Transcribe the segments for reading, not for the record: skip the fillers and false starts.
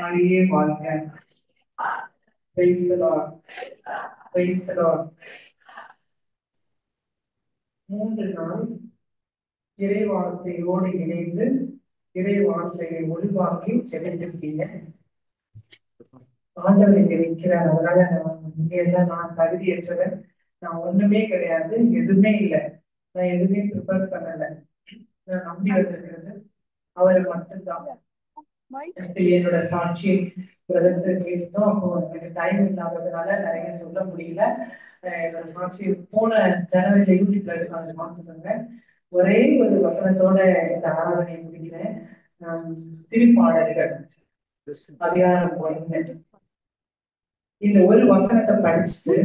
மரியே வாழ்க. Praise the Lord. Praise the Lord. 3 நாள் இறை வார்த்தையோடு இணைந்து இறை வார்த்தையை ஒளிவாக்கி செலுத்திருக்கீங்க. ஆண்டவர் இங்க இருக்கிறார். அதனால இங்க எல்லாம் நான் தகுதியற்றவன், நான் ஒண்ணுமே கிடையாது, எதுவுமே இல்லை, நான் எதுவுமே ப்ரிப்பேர் பண்ணல. நான் நம்பி வந்திருக்கிறது அவரை மட்டும்தான். என்னோட சாட்சி கேட்டோம். அப்போ எனக்கு டைம் இல்லாததுனால நிறைய சொல்ல முடியல. என்னோட சாட்சி போன ஜனவரியில யூடியூப்ல இருக்காங்க, பார்த்துக்கோங்க. ஒரே ஒரு வசனத்தோட இந்த ஆராதனை முடிக்கிறேன். திருப்பாடல்கள் அதிகாரம் 1. இந்த ஒரு வசனத்தை படிச்சுட்டு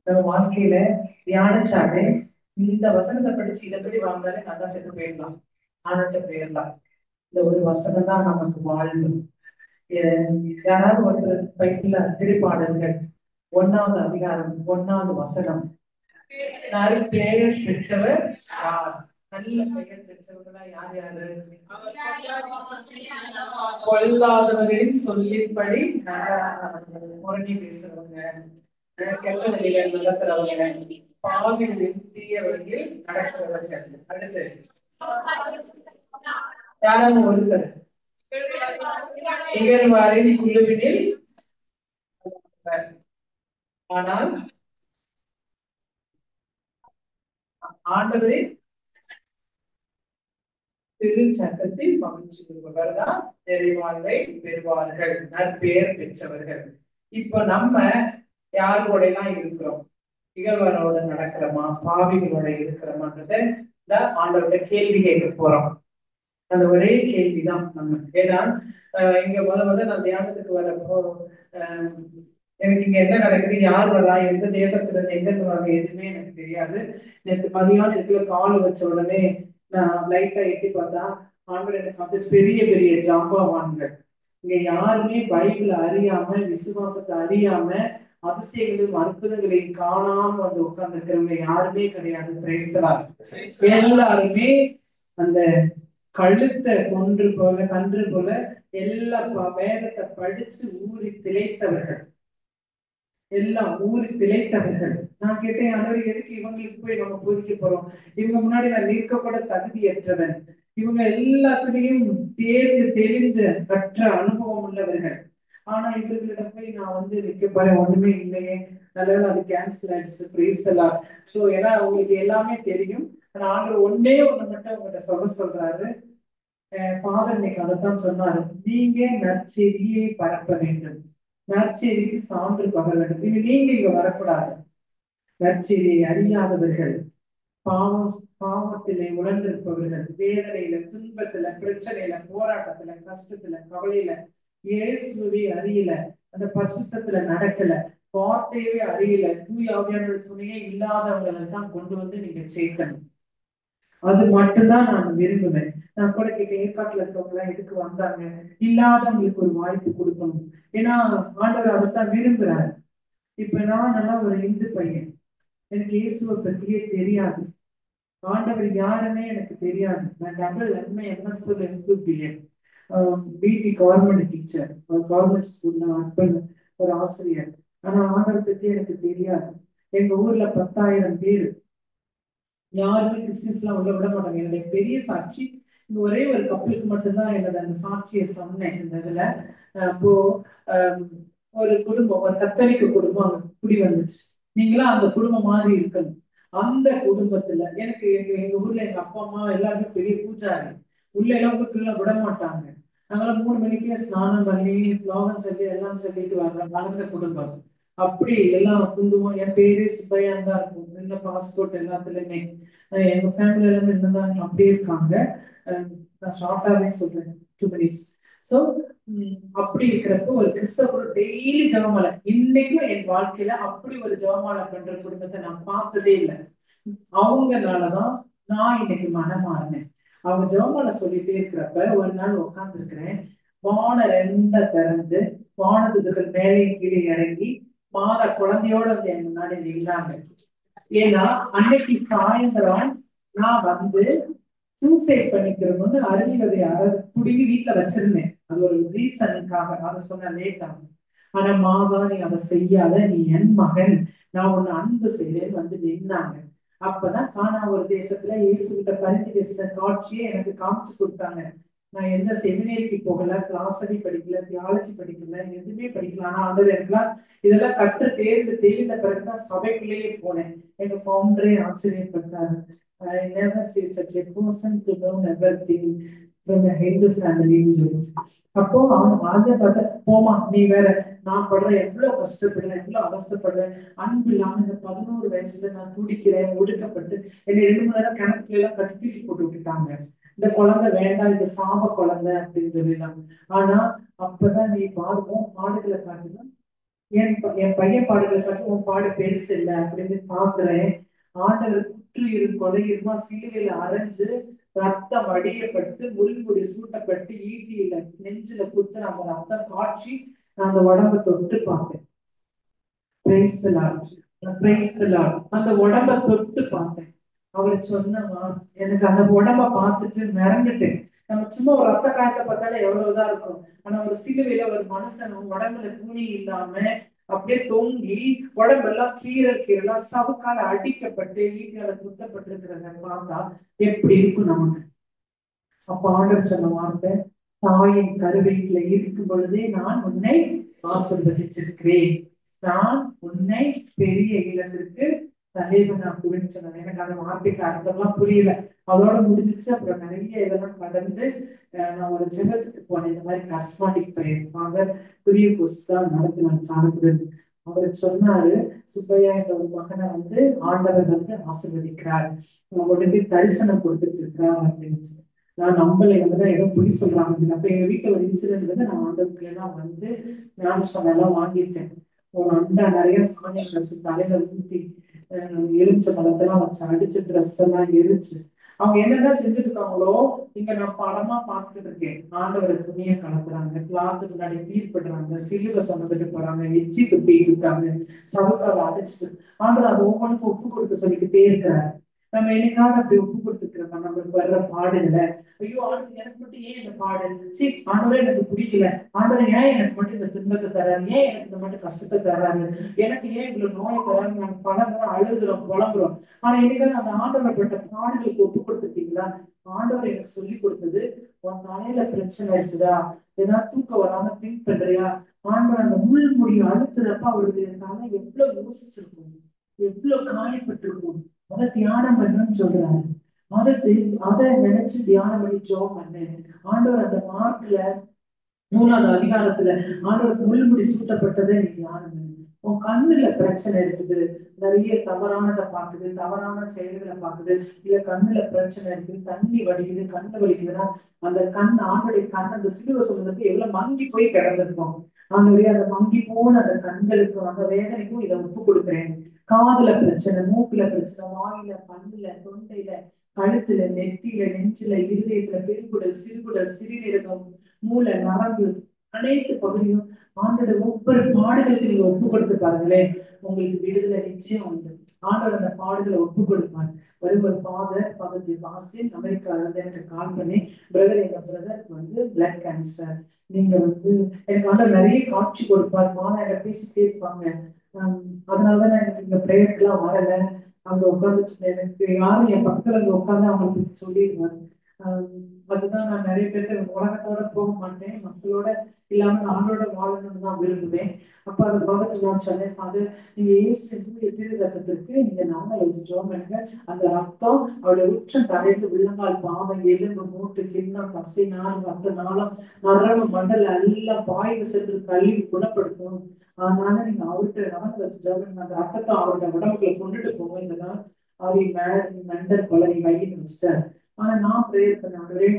நம்ம வாழ்க்கையில தியானிச்சாலே, இந்த வசனத்தை படிச்சு இதை படி வாழ்ந்தாலே நல்லா செத்து போயிடலாம், ஆனாட்ட போயிடலாம். இந்த ஒரு வசனம் தான் நமக்கு வாழ்வு. யாராவது ஒருத்தர் பைக்கில திருப்பாடல்கள் 1வது அதிகாரம் 1வது வசனம். பெயர் பெற்றவர் யார்? நல்ல பெயர் பெற்றவர்களா யார் யாரு? கொல்லாதவர்களின் சொல்லின்படி முரணி பேசுறவங்க, கெட்ட வழியில நடத்துறவங்க, பாவிகளின் தீய வழியில் நடக்கிறவர்கள். அடுத்து யாராவது ஒருத்தர் இகழ்வாரின் குழுவினில், ஆனால் ஆண்டவரின் திரு சட்டத்தில் மகிழ்ச்சி கொள்பவர் தான் நிறைவாழ்வை பெறுவார்கள், நற்பெயர் பெற்றவர்கள். இப்ப நம்ம யார் கூட எல்லாம் இருக்கிறோம்? இகழ்வரோட நடக்கிறோமா, பாவிகளோட இருக்கிறோமான்றத ஆண்டவரோட கேள்வி கேட்க போறோம். அந்த ஒரே கேள்விதான் நம்ம. ஏன்னா இங்க நான் தியானத்துக்கு வரப்போ எனக்கு இங்க என்ன நடக்குது, யார் வரா, எந்த தேசத்துல இருந்து எங்க இருந்து வராங்க எதுவுமே எனக்கு தெரியாது. நேற்று மதியான இடத்துல கால் வச்ச உடனே நான் லைட்டா எட்டி பார்த்தா ஆண்டவர் எனக்கு வந்து பெரிய பெரிய ஜாம்பவான்கள். இங்க யாருமே பைபிளை அறியாம, விசுவாசத்தை அறியாம, அதிசயங்களையும் அற்புதங்களையும் காணாம வந்து உட்கார்ந்துக்கிறவங்க யாருமே கிடையாது. எல்லாருமே அந்த கழுத்தை கன்று போல எல்லா வேதத்தை படிச்சு ஊறி திளைத்தவர்கள், எல்லாம் ஊறி திளைத்தவர்கள். நான் கேட்டேன், ஆண்டவரே எதுக்கு இவங்களுக்கு போய் நம்ம போதிக்க போறோம்? இவங்க முன்னாடி நான் நிற்கப்பட தகுதியற்றவன். இவங்க எல்லாத்துலயும் தேர்ந்து தெளிந்து கற்ற அனுபவம் உள்ளவர்கள். ஆனா இவர்களிடம் போய் நான் வந்து நிற்கப்பட ஒண்ணுமே இல்லையே. நல்லவேளை அது கேன்சல் ஆயிடுச்சு. Praise the Lord. சோ ஏன்னா உங்களுக்கு எல்லாமே தெரியும். ஆனா ஆண்டவர் ஒண்ணு மட்டும் உங்கள்கிட்ட சொல்றாரு. ஃபாதர் இன்னைக்கு அதைத்தான் சொன்னாரு, நீங்க நற்செய்தியை பரப்ப வேண்டும், நற்செய்திக்கு சான்று பகர வேண்டும். நீங்க இங்க வரக்கூடாது. நற்செய்தியை அறியாதவர்கள், பாவத்திலே உணர்ந்திருப்பவர்கள், வேதனையில, துன்பத்துல, பிரச்சனையில, போராட்டத்துல, கஷ்டத்துல, கவலையில, இயேசுவை அறியல, அந்த பரிசுத்தத்துல நடக்கல, வார்த்தையவே அறியல, தூய ஆவியானோட துணையே இல்லாதவங்களை தான் கொண்டு வந்து நீங்க சேர்க்கணும். அது மட்டும்தான் நான் விரும்புவேன். நான் கூட கேட்டேன், ஏற்காட்டுல இருக்கவங்க எல்லாம் எதுக்கு வந்தாங்க? இல்லாதவங்களுக்கு ஒரு வாய்ப்பு கொடுக்கணும். ஏன்னா ஆண்டவர் அதைத்தான் விரும்புறாரு. இப்ப நான் நல்லா ஒரு இந்து பையன், எனக்கு இயேசுவை பத்தியே தெரியாது, ஆண்டவர் யாருன்னே எனக்கு தெரியாது. நான் டபுள் எம்ஏ எம்எஸ்எல் எம்பிஏ பிடி கவர்மெண்ட் டீச்சர், ஒரு கவர்மெண்ட் ஸ்கூல்ல ஒர்க் பண்ண ஒரு ஆசிரியர். ஆனா ஆண்டவர் பத்தி எனக்கு தெரியாது. எங்க ஊர்ல 10,000 பேர், யாருமே கிறிஸ்டின்ஸ் எல்லாம் உள்ள விட மாட்டாங்க. என்னுடைய பெரிய சாட்சி இந்த ஒரே ஒரு கப்பலுக்கு மட்டும்தான் என்னோட அந்த சாட்சியை சொன்னேன். இந்த இதுல அப்போ ஒரு குடும்பம், ஒரு கத்தோலிக்க குடும்பம் அங்க குடி வந்துச்சு. நீங்களாம் அந்த குடும்பம் மாதிரி இருக்கணும். அந்த குடும்பத்துல எனக்கு எங்க ஊர்ல எங்க அப்பா அம்மா எல்லாருமே பெரிய பூஜாரி. உள்ள எல்லாம் ஊருக்குள்ள விட மாட்டாங்க. நாங்களாம் 3 மணிக்கே ஸ்நானம் பண்ணி ஸ்லோகம் சொல்லி எல்லாம் சொல்லிட்டு வளர்ந்த குடும்பம். அப்படி எல்லாம் குடும்பம். என் பேரு சுப்பையான் தான் இருக்கும். நல்ல பாஸ்போர்ட் எல்லாத்துலயுமே எங்க ஃபேமிலி எல்லாமே இன்னும் அப்படியே இருக்காங்க. நான் ஷார்ட்டாவே சொல்றேன், 2 minutes. சோ அப்படி இருக்கிறப்போ ஒரு கிறிஸ்தவ டெய்லி ஜெபமாலை. இன்னைக்கும் என் வாழ்க்கையில அப்படி ஒரு ஜெபமாலை பண்ற குடும்பத்தை நான் பார்த்ததே இல்லை. அவங்கனாலதான் நான் இன்னைக்கு மனமாறினேன். அவங்க ஜெபமாலை சொல்லிட்டே இருக்கிறப்ப ஒரு நாள் உட்கார்ந்து இருக்கிறேன். வானம் 2 திறந்து, வானத்துக்கு மேலே கீழே இறங்கி மாதா குழந்தையோட வந்து என் முன்னாடி நின்றாங்க. ஏன்னா அன்னைக்கு சாயந்தரம் நான் வந்து சூசைட் பண்ணிக்கிறோம்னு அருள்வதை புடுங்கி வீட்டுல வச்சிருந்தேன். அது ஒரு ரீசனுக்காக அதை சொன்ன லேட் ஆகும். ஆனா மாதா நீ அதை செய்யாத, நீ என் மகன், நான் உன்னை அன்பு செய்யறேன்னு வந்து நின்னாங்க. அப்பதான் கானா ஒரு தேசத்துல இயேசு கிட்ட பரிந்து பேசின காட்சியை எனக்கு காமிச்சு கொடுத்தாங்க. நான் எந்த செமினேரிக்கு போகல, கிளாஸடி படிக்கல, தியாலஜி படிக்கல, எதுவுமே படிக்கல. ஆனா ஆண்டவர் எனக்குலாம் இதெல்லாம் கற்று தேர்ந்த பிறகுதான் சபைக்குள்ளேயே போனேன். எங்க ஃபவுண்டரே ஆச்சரியப்பட்டாரு. I never see such a person to know everything from a Hindu family ன்னு சொல்லி. அப்போ அவன் ஆஜா பார்த்தா, போமா நீ வேற, நான் படுறேன் எவ்வளவு கஷ்டப்படுறேன், எவ்வளவு அவஸ்தைப்படுறேன், அன்பு இல்லாம இந்த 11 வயசுல நான் துடிக்கிறேன், ஒடுக்கப்பட்டு என்னை 2 மணி நேரம் கிணத்துக்குள்ள எல்லாம் கட்டி தூக்கி போட்டு விட்டுட்டாங்க. இந்த குழந்தை வேண்டாம், இந்த சாப குழந்தை அப்படின்னு சொல்லிடலாம். ஆனா அப்பதான் நீ பாடுவோம் பாடுகளை காட்டுனா, என் பையன் பாடுகளை காட்டு, உன் பாடு பெருசு இல்லை அப்படின்னு பாக்குறேன். ஆண்டவர் கொலையுமா சிலுவையில அரைஞ்சு ரத்தம் வடியப்பட்டு முள்முடி சூட்டப்பட்டு ஈட்டியில நெஞ்சில குத்து அந்த ரத்தம் காட்சி நான் அந்த உடம்பை தொட்டு பார்த்தேன். அந்த உடம்பை தொட்டு பார்த்தேன். அவர் சொன்னவா எனக்கு அந்த உடம்ப பார்த்துட்டு மிரண்டுட்டேன். நம்ம சும்மா ஒரு ரத்த காயத்தை பார்த்தாலே எவ்வளவுதான் இருக்கும். ஆனா ஒரு சிலுவையில ஒரு மனுஷன் உடம்புல துணி இல்லாம அப்படியே தொங்கி உடம்பெல்லாம் கீரலா சவுக்கால அடிக்கப்பட்டு ஈட்டியால குத்தப்பட்டிருக்கிறத பார்த்தா எப்படி இருக்கும் நமக்கு? அப்ப ஆண்டவர் சொன்ன வார்த்தை, தாயின் கருவீட்டுல இருக்கும் பொழுதே நான் உன்னை ஆசீர்வதிச்சிருக்கிறேன், நான் உன்னை பெரிய இல்லத்திற்கு தலைவனாக்குவேன்னு சொன்னாங்க. எனக்கு அந்த வார்த்தைக்கு அர்த்தம்லாம் புரியல. அதோட முடிஞ்சிச்சு. அப்புறம் நிறைய இதெல்லாம் கடந்து நான் ஒரு ஜெபத்துக்கு போனேன். இந்த மாதிரி கஸ்மாட்டிக் பிரேயர் ஃபாதர் குரியகோஸ் தான் நடத்தினார் சாரத்துடன். அவர் சொன்னாரு, சுப்பையா என்ற ஒரு மகனை வந்து ஆண்டவர் வந்து ஆசீர்வதிக்கிறார், உடனே தரிசனம் கொடுத்துட்டு இருக்கிறார் அப்படின்னு. நான் நம்பலை, தான் ஏதோ புடி சொல்றாங்க. அப்ப எங்க வீட்டுல ஒரு இன்சிடென்ட் வந்து நான் ஆண்டவருக்கு எல்லாம் வந்து ஞானஸ்தானம் எல்லாம் வாங்கிட்டேன். ஒரு அண்டா நிறைய சாணியம் வச்சு தலையில ஊத்தி எலுமிச்ச பழத்தெல்லாம் வச்சு அடிச்சு ட்ரெஸ் எல்லாம் எரிச்சு அவங்க என்னென்ன செஞ்சுருக்காங்களோ இங்க நான் படமா பார்த்துட்டு இருக்கேன். ஆண்டவரை துணியை கலக்குறாங்க, கிளாத்துக்கு முன்னாடி தீர்ப்படுறாங்க, சிலுவை சுமந்துட்டு போறாங்க, எச்சி துப்பிட்டு இருக்காங்க, சவுக்காவை அடைச்சிட்டு ஆண்டவர் அதை ஒவ்வொன்றுக்கும் ஒப்பு கொடுக்க சொல்லிக்கிட்டே இருக்கிறாரு. நம்ம என்னைக்காவது அப்படி ஒப்பு கொடுத்துக்கிறோம் நம்மளுக்கு வர்ற பாடுகளை? ஐயோ ஆண்டவர் எனக்கு மட்டும் ஏன் இந்த பாடு, சரி ஆண்டவரே எனக்கு பிடிக்கல, ஆண்டவர் ஏன் எனக்கு மட்டும் இந்த துன்பத்தை தர்றாரு, ஏன் எனக்கு இந்த மட்டும் கஷ்டத்தை தர்றாரு, எனக்கு ஏன் இவ்வளவு நோயை தர்றாரு, நம்ம பலமுறை அழுகுறோம் புலம்புறோம். ஆனா என்னைக்காவது அந்த ஆண்டவர் பட்ட பாடுகளுக்கு ஒப்பு கொடுத்துட்டீங்களா? ஆண்டவர் எனக்கு சொல்லி கொடுத்தது, உன் தலையில பிரச்சனை இருக்குதா, ஏதாவது தூக்கம் வராம திங்க் பண்றியா, ஆண்டவர் அந்த முள்முடியை அழுத்துறப்ப அவருடைய தலை எவ்வளவு யோசிச்சிருக்கும், எவ்வளவு காயப்பட்டிருக்கும். அதை தியானம் பண்ணணும்னு சொல்றாரு. அதை நினைச்சு தியானம் பண்ணி ஜெபம் பண்ணு. ஆண்டவர் அந்த மார்க்ல 3வது அதிகாரத்துல ஆண்டவர் முள்முடி சூட்டப்பட்டதை நீ தியானம் பண்ணு. உன் கண்ணுல பிரச்சனை இருக்குது, நிறைய தவறானதை பாக்குது, தவறான செயல்களை பாக்குது, இல்ல கண்ணுல பிரச்சனை இருக்குது, தண்ணி வடிக்குது, கண்ணு வலிக்குதுன்னா அந்த ஆண்டுடைய கண் அந்த சிலுவை சொல்றதுக்கு எவ்வளவு மங்கி போய் கிடந்திருக்கும். ஆண்டுடைய அந்த மங்கி போன அந்த கண்களுக்கும் அந்த வேதனைக்கும் இதை ஒப்பு கொடுக்குறேன். காதுல பிரச்சனை, மூக்குல பிரச்சனை, வாயில, பல்லுல, தொண்டையில, கழுத்துல, நெத்தியில, நெஞ்சில, இருதயத்துல, பெருங்குடல், சிறுகுடல், சிறுநீரகம், மூளை, நரம்பு, அனைத்து பகுதியும் ஆண்டோட ஒவ்வொரு பாடுகளுக்கு நீங்க ஒப்பு கொடுத்து பாருங்களேன், உங்களுக்கு விடுதலை நிச்சயம் உண்டு. ஆண்டவர் அந்த பாடுகளை ஒப்பு கொடுப்பார். ஒரு ஃபாதர் ஆஸ்டின் அமெரிக்கால இருந்து எனக்கு கால் பண்ணி, பிரதர் எங்க பிரதருக்கு வந்து பிளட் கேன்சர், நீங்க வந்து எனக்கு ஆண்டவர் நிறைய காட்சி கொடுப்பார், மாநாட பேசிட்டே இருப்பாங்க. அதனாலதான் நான் எனக்கு இந்த பிரேயருக்குலாம் வரல. அங்க உட்காந்து எனக்கு யாரும் என் பக்கத்துல அங்க உட்காந்து அவங்களுக்கு பத்தி சொல்லிடுவாரு. அதுதான் நான் நிறைய பேருக்கு உலகத்தோட போக மாட்டேன், மக்களோட இல்லாம நானோட வாழணும்னு தான் விரும்புவேன். அப்ப அதை பார்த்து நான் சொன்னேன், அது நீங்க திரு ரத்தத்திற்கு நீங்க நாங்கள் வச்சு ஜோம் பண்ணுங்க. அந்த ரத்தம் அவளுடைய உச்சம் தலையில உள்ளங்கால் பாவம் எலும்பு மூட்டு கிண்ணம் பசை நாள் ரத்த நாளம் நரம்பு மண்டல எல்லாம் பாய்வு சென்று கல்வி குணப்படுத்தும். அதனால நீங்க அவர்கிட்ட நாங்கள் வச்சு ஜோம் பண்ணுங்க. அந்த ரத்தத்தை அவருடைய உடம்புல கொண்டுட்டு போங்க. இதெல்லாம் அவர் மெண்டல் கொலை மையம் வச்சுட்டாரு. ஆனா நான் பிரேயர் பண்ண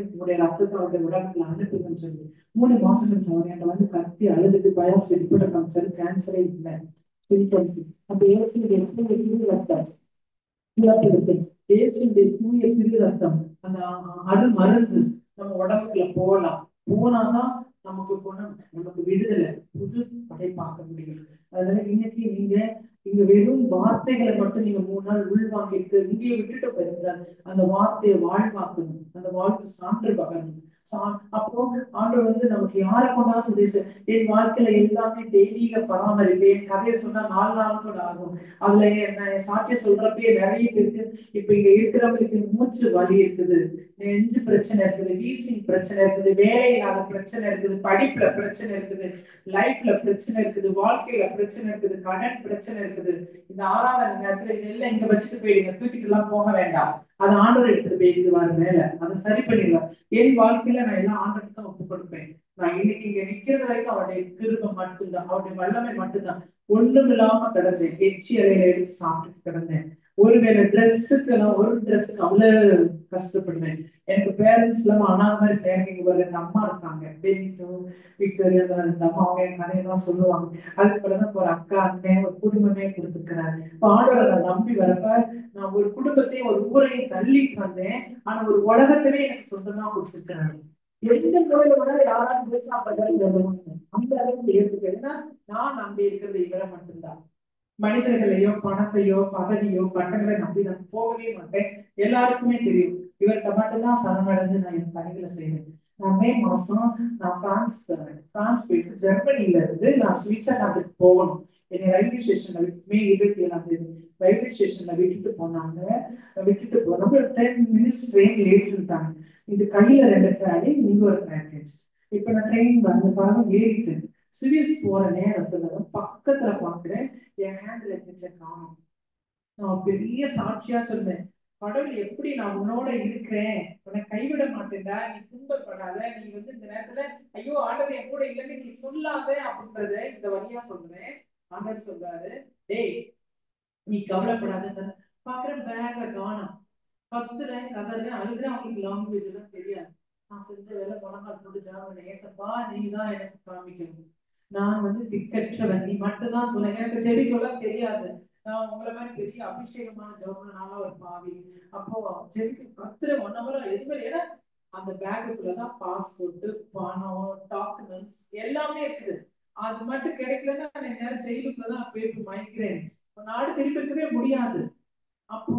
உங்களுடைய ரத்தத்தை அவருடைய உடம்புல அனுப்புங்கன்னு சொல்லி 3 மாசம் கழிச்சு அவர் என்கிட்ட வந்து கத்தி அழுதுட்டு பயாப்சி ரிப்போர்ட் காமிச்சாரு, கேன்சரே இல்லை சிரிப்படிச்சு. அப்ப ஏசுடைய திரு ரத்தம் ஏசுடைய தூய திரு ரத்தம் அந்த அரு மருந்து நம்ம உடம்புக்குள்ள போனாதான் நமக்கு குணம், நமக்கு விடுதலை, புது படைப்பாக்க முடியும். அதனால இன்னைக்கு நீங்க இங்க வெறும் வார்த்தைகளை மட்டும் நீங்க 3 நாள் உள்வாங்கிட்டு இங்கேயே விட்டுட்டு போயிருந்தால் அந்த வார்த்தையை வாழ்வாக்கணும், அந்த வாழ்க்கை சான்று பகரணும். அப்போ ஆண்டவர் நமக்கு யாரை கொண்டாந்து என் வாழ்க்கையில எல்லாமே தெய்வீக பராமரிப்பு. என் கதையை சொன்னா 4 நாள் கூட ஆகும். அதுல என் சாட்சிய சொல்றப்பே நிறைய பேருக்கு இப்ப இங்க இருக்கிறவங்களுக்கு மூச்சு வலி இருக்குது, நெஞ்சு பிரச்சனை இருக்குது, வீசிங் பிரச்சனை இருக்குது, வேலை இல்லாத பிரச்சனை இருக்குது, படிப்புல பிரச்சனை இருக்குது, லைஃப்ல பிரச்சனை இருக்குது, வாழ்க்கையில பிரச்சனை இருக்குது, கடன் பிரச்சனை இருக்குது. இந்த ஆறாவது நேரத்துல இதெல்லாம் இங்க வச்சுட்டு போயிடுங்க, தூக்கிட்டு எல்லாம் போக வேண்டாம். அது ஆண்டவர் எடுத்துட்டு போயிடுவாரு மேல, அதை சரி பண்ணிடுவார். என் வாழ்க்கையில நான் எல்லாம் ஆண்டவருக்கு தான் ஒப்பு கொடுப்பேன். நான் இன்னைக்கு இங்க நிக்கிறது வரைக்கும் அவருடைய கிருபை மட்டும்தான், அவருடைய வல்லமை மட்டும்தான். ஒண்ணும் இல்லாம கிடந்தேன், எச்சி அறையில எடுத்து சாப்பிட்டு கிடந்தேன். ஒருவேளை ட்ரெஸ்ஸுக்கு ஒரு ட்ரெஸ்ஸுக்கு அவ்வளவு கஷ்டப்படுவேன். எனக்கு பேரண்ட்ஸ் எல்லாம் அனாத மாதிரி எனக்கு இங்க ஒரு 2 அம்மா இருக்காங்க, விக்டோரியா, 2 அம்மா. அவங்க என் கதையெல்லாம் சொல்லுவாங்க. அதுக்கு பிறகு ஒரு அக்கா, அண்ணன், ஒரு குடும்பமே கொடுத்துக்கிறாரு. ஆண்டவரை நான் நம்பி வரப்ப நான் ஒரு குடும்பத்தையும் ஒரு ஊரையும் தள்ளிட்டு வந்தேன். ஆனா ஒரு உலகத்தவே எனக்கு சொந்தமா கொடுத்துருக்கிறாரு. எந்த நோயில கூட யாராவது அந்த அளவுக்கு ஏற்றுக்கிறேன்னா நான் நம்பி இருக்கிறது இவரை மட்டும்தான். மனிதர்களையோ பணத்தையோ பதவியோ பட்டங்களை நம்பி நான் போகவே மாட்டேன். எல்லாருக்குமே தெரியும் இவர்கிட்ட மட்டும்தான் சரணடைஞ்சு நான் என் பணிகளை செய்வேன். நான் மே மாசம் நான் பிரான்ஸ் போறேன். பிரான்ஸ் போயிட்டு ஜெர்மனில இருந்து நான் சுவிட்சர்லாந்துக்கு போகணும். என்னை ரயில்வே ஸ்டேஷன்ல மே 27 ரயில்வே ஸ்டேஷன்ல விட்டுட்டு போனாங்க. விட்டுட்டு போனப்ப 10 minutes ட்ரெயின் லேட் இருந்தாங்க. இது கையில 2 ட்ராலி, இங்க ஒரு பேக்கேஜ். இப்ப நான் ட்ரெயின் வந்து பாருங்க ஏறிட்டு சுவிஸ் போற நேரத்துல பக்கத்துல பாக்குறேன் என் ஹேண்ட் லக்கேஜை காணும். நான் பெரிய சாட்சியா சொன்னேன், கடவுள் எப்படி நான் உன்னோட இருக்கிறேன், உன்னை கைவிட மாட்டேன்டா, நீ துன்பப்படாத, நீ இந்த நேரத்துல ஐயோ ஆண்டவர் என் கூட இல்லைன்னு நீ சொல்லாத அப்படின்றத இந்த வழியா சொல்றேன். ஆண்டவர் சொல்றாரு, டேய் நீ கவலைப்படாத. பாக்குறேன் பேக காணும். கத்துறேன், கதறேன், அழுகிறேன். அவங்களுக்கு லாங்குவேஜ் எல்லாம் தெரியாது. நான் செஞ்ச வேலை பணக்கால் போட்டு ஜாமன், ஏசப்பா நீ தான் எனக்கு காமிக்கணும். நான் திக்கற்றவன், நீ மட்டும்தான் துணை. எனக்கு ஜெபிக்கலாம் தெரியாது. நான் உங்களை மாதிரி பெரிய அபிஷேகமான ஜெபம்னால ஒரு பாவி. அப்போ ஜெபிக்க கத்துற 1 hour எதுவுமே. ஏன்னா அந்த பேக்குக்குள்ளதான் பாஸ்போர்ட், பணம், டாக்குமெண்ட்ஸ் எல்லாமே இருக்குது. அது மட்டும் கிடைக்கலன்னா நேரம் ஜெயிலுக்குள்ளதான் போயிட்டு மைக்ரேன். நாடு திருப்பி இருக்கவே முடியாது. அப்போ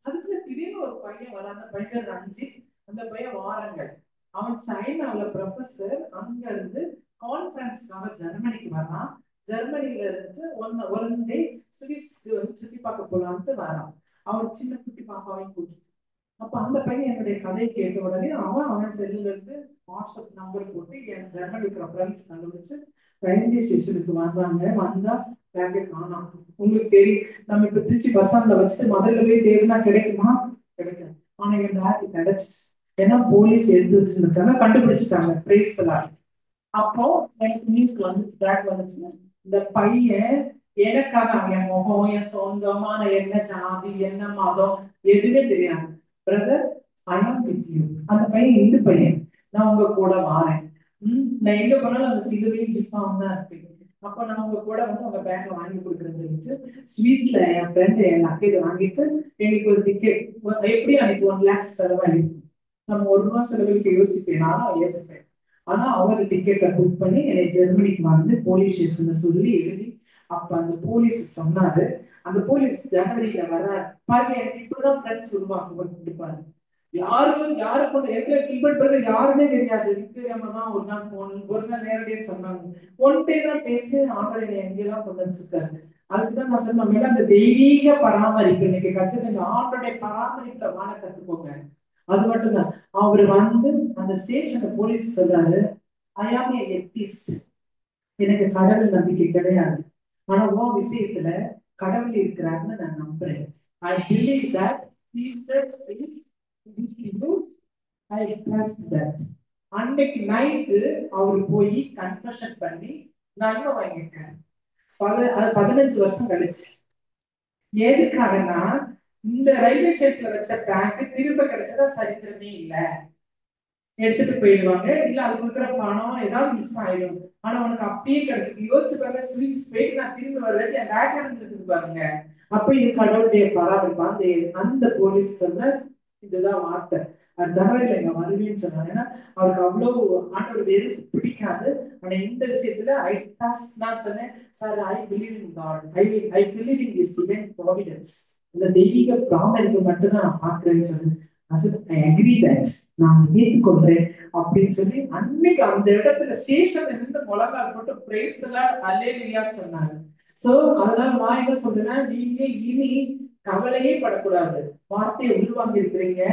அதுக்குள்ள திடீர்னு ஒரு பையன் வர, அந்த பையன் ரஞ்சித், அந்த பையன் வாரங்கள். அவன் சைனால ப்ரொஃபஸர். அங்க இருந்து கான்ஃபரன்ஸ்க்காக ஜெர்மனிக்கு வரான். ஜெர்மனில இருந்து ஒன் டே சுவிஸ் சுத்தி பார்க்க போலான்ட்டு வரான். அவன் சின்ன குட்டி பாப்பாவையும் கூட்டிட்டு. அப்ப அந்த பையன் என்னுடைய கதையை கேட்ட உடனே அவன் செல்லுல இருந்து வாட்ஸ்அப் நம்பர் போட்டு என் ஜெர்மனி இருக்கிற ஃப்ரெண்ட்ஸ் கண்டுபிடிச்சு ரயில்வே ஸ்டேஷனுக்கு வந்தாங்க. வந்தா பேக்கை காணோம். உங்களுக்கு தெரியும், நம்ம இப்ப திருச்சி பஸ் ஸ்டாண்ட்ல வச்சுட்டு மதுரையில போய் தேடினா கிடைக்குமா? கிடைக்கும். ஆனா என் பேக் கிடைச்சிச்சு. ஏன்னா போலீஸ் எடுத்து வச்சிருக்காங்க, கண்டுபிடிச்சிட்டாங்க. பிரைஸ் தராங்க. அப்போ எனக்கு நியூஸ் பேக் வந்துச்சு. இந்த பையன் எனக்காக என் முகம், என் சொந்தமான என்ன ஜாதி, என்ன மதம் எதுவுமே தெரியாது. பிரதர் ஐ ஆம் வித் யூ. அந்த பையன் இந்த பையன், நான் உங்க கூட வாரேன். நான் எங்க போனாலும் அந்த சிலுவையும் ஜிப்பாவும் தான் இருப்பேன். அப்ப நான் உங்க கூட உங்க பேக்ல வாங்கி கொடுக்குறேன்னு ஸ்வீஸ்ல என் ஃப்ரெண்ட் என் லக்கேஜ் வாங்கிட்டு எங்களுக்கு ஒரு டிக்கெட். எப்படி அன்னைக்கு 1 lakh செலவாயிருக்கும். நம்ம 1 ரூபா செலவழிக்க யோசிப்பேன், நானும் யோசிப்பேன். ஆனா அவர் டிக்கெட்டை புக் பண்ணி என்னை ஜெர்மனிக்கு வந்து போலீஸ் ஸ்டேஷன்ல சொல்லி எழுதி. அப்ப அந்த போலீஸ் சொன்னாரு, அந்த போலீஸ் ஜனவரியில வர்றாரு பாருங்க. எனக்கு இப்படிதான் ஃப்ரெண்ட்ஸ் உருவாக்குவாரு. யாருக்கு கில்பர்ட் யாருன்னே தெரியாது. விக்டோரியாமா தான் ஒரு நாள் போகணும், ஒரு நாள் நேரடியா சொன்னாங்க. 1 day தான் பேசி ஆண்டவர் என்னை எங்கெல்லாம் கொண்டு வச்சிருக்காரு. அதுக்குதான் நான் சொன்ன மேல அந்த தெய்வீக பராமரிப்பு இன்னைக்கு கத்துக்க. ஆண்டோடைய பராமரிப்புல வாழ கத்துக்கோங்க. அது மட்டும்தான். அவர் அந்த ஸ்டேஷன்ல போலீஸ் சொல்றாரு, ஐ ஆம் எ எத்திஸ்ட். எனக்கு கடவுள் நம்பிக்கை கிடையாது. ஆனா உன் விஷயத்துல கடவுள் இருக்கிறாருன்னு நான் நம்புறேன். I believe that Jesus is with you. I trust that. அன்னைக்கு நைட்டு அவர் போய் கன்ஃபெஷன் பண்ணி நன்மை வாங்கியிருக்காரு. 15 வருஷம் கழிச்சு. எதுக்காகனா இந்த ரயில்வே ஸ்டேஷன்ல வச்ச பேங்க் திரும்ப கிடைச்சதா சரித்திரமே இல்லை. எடுத்துட்டு போயிடுவாங்க, இல்ல அது கொடுக்குற பணம் ஏதாவது மிஸ் ஆயிடும். ஆனா உனக்கு அப்படியே கிடைச்சிருக்கு. யோசிச்சு பாருங்க, சுவிஸ் போயிட்டு நான் திரும்ப வருவேன், என் பேக் இருந்துட்டு பாருங்க. அப்ப இது கடவுளுடைய பராமரிப்பு. அந்த போலீஸ் சொன்ன இதுதான் வார்த்தை. ஜனவரியில எங்க வருவேன்னு சொன்னாங்க. ஏன்னா அவருக்கு அவ்வளவு ஆண்டவர் வேறு பிடிக்காது. ஆனா இந்த விஷயத்துல ஐ ட்ரஸ்ட். நான் சொன்னேன், sir I believe in God. I believe in this divine providence. இந்த தெய்வீக பராமரிப்பு மட்டும் தான் நான் பார்க்கிறேன்னு சொன்னேன். நான் ஏற்றுக்கொள்றேன் அப்படின்னு சொல்லி அன்னைக்கு அந்த இடத்துல ஸ்டேஷன்ல நின்று முழங்கால் போட்டு பிரைஸ் தி லார்ட் அல்லேலூயா சொன்னாங்க. சோ அதனால நான் என்ன சொல்றேன்னா, நீங்க இனி கவலையே படக்கூடாது. வார்த்தையை உள்வாங்கி இருக்கிறீங்க,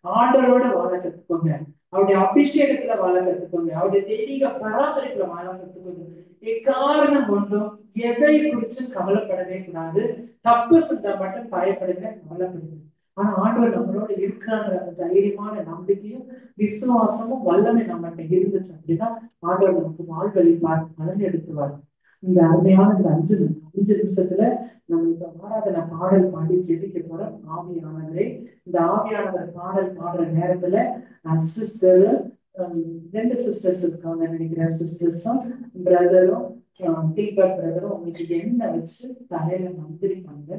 ஆண்டவரோட வாழ கத்துக்கோங்க, அவருடைய அபிஷேகத்துல வாழ கத்துக்கோங்க, அவருடைய தெய்வீக பராமரிப்புல வாழ கத்துக்கோங்க. எக்காரணம் கொண்டும் எதை குறிச்சு கவலைப்படவே கூடாது. தப்பு செஞ்சா மட்டும் பயப்படுங்க, கவலைப்படுங்க. ஆனா ஆண்டவர் நம்மளோட இருக்கிறாங்கிற அந்த தைரியமான நம்பிக்கையும் விசுவாசமும் வல்லமை நம்மகிட்ட இருந்துச்சு அப்படின்னா ஆண்டவர் நமக்கு வாழ்வழிப்பார், பலன் எடுத்துவார். இந்த அருமையான இந்த அஞ்சு நிமிஷத்துல நம்ம இப்ப ஆராதனை பாடல் பாடி ஜெபிக்க போறோம். ஆவியானவரை இந்த ஆவியானவர் பாடல் பாடுற நேரத்துல சிஸ்டர், ரெண்டு சிஸ்டர்ஸ் இருக்காங்க நினைக்கிறேன், சிஸ்டர்ஸும் பிரதரும் தீபக் பிரதரும் உங்களுக்கு எண்ணெய் வச்சு தலையில மந்திரிப்பாங்க.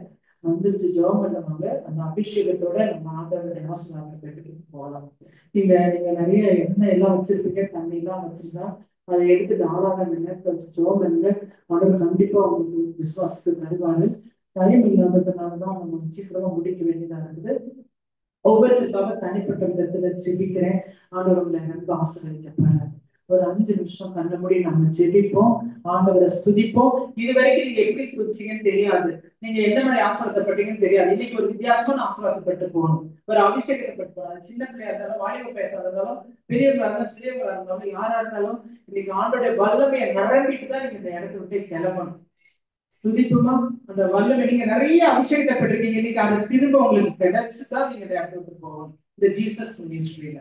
வந்துருச்சு ஜெபம் பண்ணுவாங்க. அந்த அபிஷேகத்தோட நம்ம ஆண்டவருடைய ஆசீர்வாதத்தை எடுத்துட்டு போகலாம். நீங்க நிறைய எண்ணெய் எல்லாம் வச்சிருப்பீங்க, தண்ணி எல்லாம் வச்சிருந்தா அதை எடுத்து தாராளம் நேரத்தை வச்சு ஜெபம் பண்ணுங்க. ஆண்டவர் கண்டிப்பா உங்களுக்கு விசுவாசத்தை தருவாரு. டைம் இல்லாததுனாலதான் நம்ம சீக்கிரமா முடிக்க வேண்டியதா இருக்குது. ஒவ்வொருத்தருக்காக தனிப்பட்ட விதத்துல ஜெபிக்கிறேன். ஆண்டவர் உங்களை நன்கு ஆசீர்வதிக்கப்படுறாரு. ஒரு 5 நிமிஷம் கண்ண மூடி நம்ம ஜெபிப்போம், ஆண்டவரை ஸ்துதிப்போம். இது வரைக்கும் நீங்க எப்படி ஸ்துதிச்சீங்கன்னு தெரியாது, நீங்க எந்த மாதிரி ஆசீர்வாதப்பட்டீங்கன்னு தெரியாது. இன்னைக்கு ஒரு வித்தியாசமான ஆசீர்வாதப்பட்டு போகணும், ஒரு அபிஷேகத்தைப்பட்டு போகணும். சின்ன பிள்ளையா இருந்தாலும், வாலிப பேசாத இருந்தாலும், பெரியவர்களா இருந்தாலும், சிறியவர்களா இருந்தாலும், யாரா இருந்தாலும் இன்னைக்கு ஆண்டோடைய வல்லமையை நிரம்பிட்டு தான் நீங்க இந்த இடத்த விட்டு கிளம்பணும். துதிப்புமா அந்த வல்லமை, நீங்க நிறைய அபிஷேகப்பட்டிருக்கீங்க, இன்னைக்கு அதை திரும்ப உங்களுக்கு கிடைச்சுதான் நீங்க இந்த இடத்த விட்டு போகணும். இந்த ஜீசஸ் மினிஸ்ட்ரியில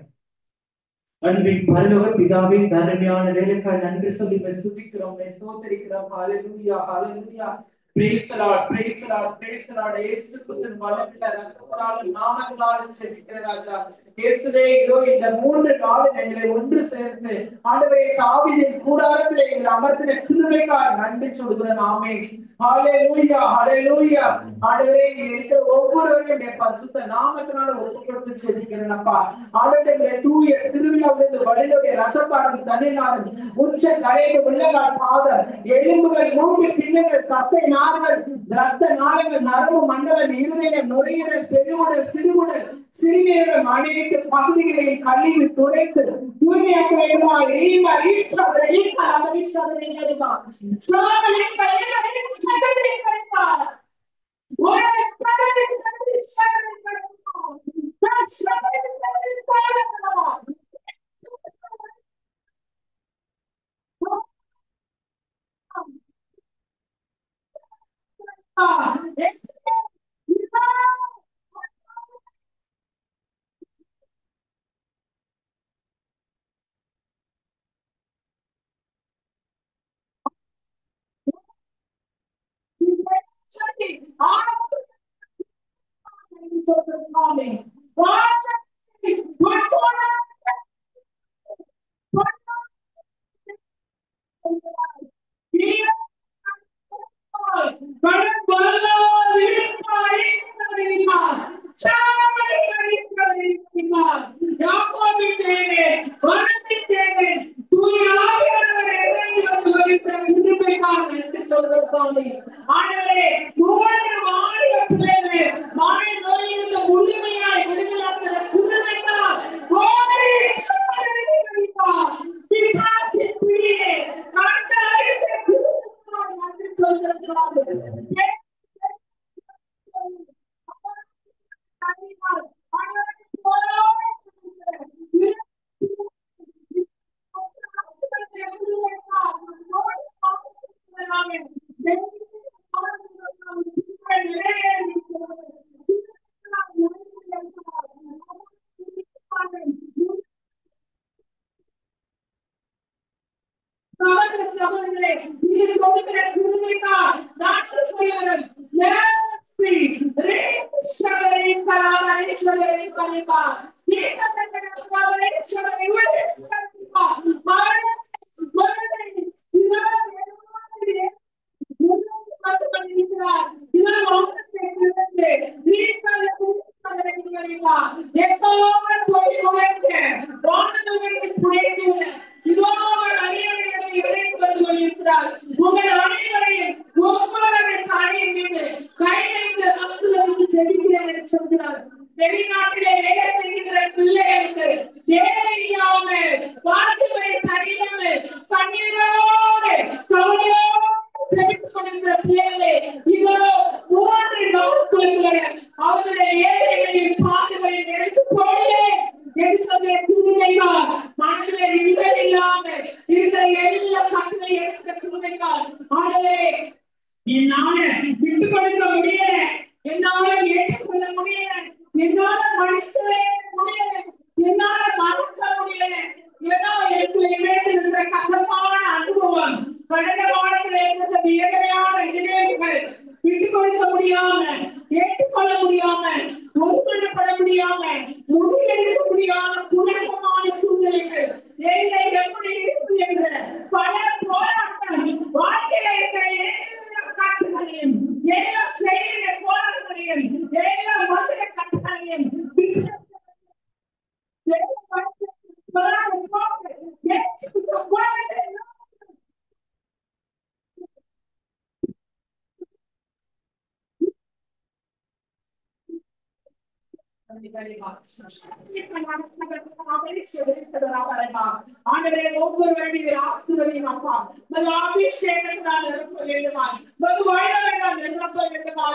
அன்பின் பரலோக பிதாவே, தரமையான வேலைக்காய் நன்றி சொல்லி ஸ்துதிக்கிறோம், ஸ்தோத்தரிக்கிறோம். ஹalleluya ஹalleluya. praise the lord praise the lord praise the lord. இயேசு கிறிஸ்துவின் வல்லமையில இரத்தத்தாலும் நாமத்தாலும் ஜெபிக்கிற ராஜா இயேசுவே, இதோ இந்த 3 நாள் எங்களை ஒன்று சேர்ந்து ஆண்டவரே தாவீதின் கூடாரத்திலே எங்களை அமர்த்தின கிருபைக்காய் நன்றி சொல்கிறேன். ஆமென். ஹalleluya ஹalleluya. ஆண்டவரே இருக்கிற ஒவ்வொருவரையும் பரிசுத்த நாமத்தினால ஒப்புக்கொடுத்து ஜெபிக்கிறேன் அப்பா. ஆண்டவரே தூய திருவிழாவிலிருந்து வழியிலுடைய ரத்தப்பாரம் தனிநாதன் உச்ச தலைக்கு உள்ளங்கால் பாதம் எலும்புகள் மூன்று கிண்ணங்கள் தசை நார்கள் ரத்த நாளங்கள் நரம்பு மண்டலம் இருதயம் நுரையீரல் பெருவுடல் சிறுகுடல் சிறுநீரகம் அனைத்து பகுதிகளையும் கல்லில் துடைத்து தூய்மையாக்க வேண்டுமா? வெளிநாட்டிலே வேலை செய்கிற பிள்ளைகளுக்கு வேலை இல்லாமல் வாழ்க்கையை சரியில்லாமல் கண்ணீரோடு கவலையோடு செபித்துக் கொண்டிருக்கிற பிள்ளைகளே, இதோ 3 நாட்களுக்குள்ள அவர்களுடைய வேலைகளையும் பாடுகளையும் எடுத்து போடுவேன் என்று சொல்லிய குருமைக்கால் மனதிலே நிம்மதி இல்லாமல் இருக்கிற எல்லா கண்களையும் எடுக்கிற குருமைக்கால் ஆகவே என்னால விட்டு கொடுக்க முடியல, என்னால ஏற்றுக்கொள்ள முடியல, என்னால மனுஷனே முடியல, என்னால மறக்க முடியல. ஏதோ எனக்கு இருக்கிற கசப்பான அனுபவம், கடந்த வாரத்தில் இருந்த வேதனையான நினைவுகள் விட்டு கொடுக்க முடியாம, ஏற்றுக்கொள்ள முடியாம, ஒப்புக்கொள்ளப்பட முடியாம, முடிவெடுக்க முடியாத குழப்பமான சூழ்நிலைகள் எங்க எப்படி இருக்கு என்ற பல போராட்டம் வாழ்க்கையில இருக்கிற எல்லா கட்டுகளையும், எல்லா செயலில போராட்டங்களையும், எல்லா மதுரை கட்டுகளையும் ஒவ்வொருவரையும் ஆசிர்வதியும் அப்பா, அபிஷேகத்தினால் நிரப்ப வேண்டுமா, வாழ வேண்டாம் நிரப்ப வேண்டுமா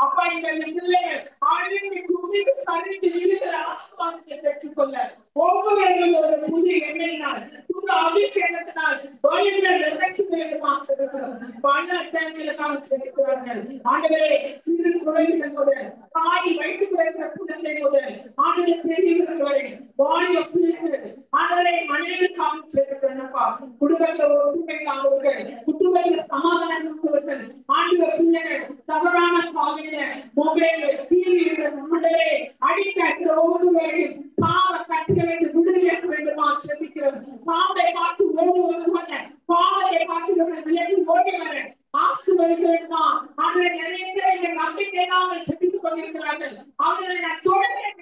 அப்பா. இந்த பிள்ளைகள் ஆளுநரை குவிந்து சரிந்து இருக்கிற ஆசீர்வாதத்தை பெற்றுக்கொள்ள ஒவ்வொருவரும் ஒரு புதிய எண்ணெயினால் புது அபிஷேகத்தினால் வாழ்வில் நிரப்ப வேண்டுமா சொல்லுகிறோம். பல தேவைகளுக்காக செலுத்துவார்கள் ஆண்டவரே. சிறு குழந்தைகள் முதல் தாய் வைத்து பிறந்த குழந்தை முதல் ஆண்டவரை பெரியவர்கள் வரை வாலிய பிள்ளைகள் ஆண்டவரை மனைவிக்காக செலுத்துகிறப்பா. குடும்பத்தில் ஒற்றுமையானவர்கள், குடும்பத்தில் சமாதானம் உள்ளவர்கள், ஆண்டவர் பிள்ளைகள் தவறான பாதையில மொபைல் டிவி நம்மளே அடிக்கிற ஒவ்வொருவரையும் பாவ கட்டுகளுக்கு விடுதலை வேண்டுமா செலுத்துகிறோம். பாவை பார்த்து ஓடுவது பாவத்தை பார்த்து விலகி ஓடி வர ஆசீர்வதிக்க வேண்டுமா. அவர்களை நிறைய பேர் இந்த நம்பிக்கையாக செலுத்திக் கொண்டிருக்கிறார்கள். அவர்களை நான் தொடர்ந்து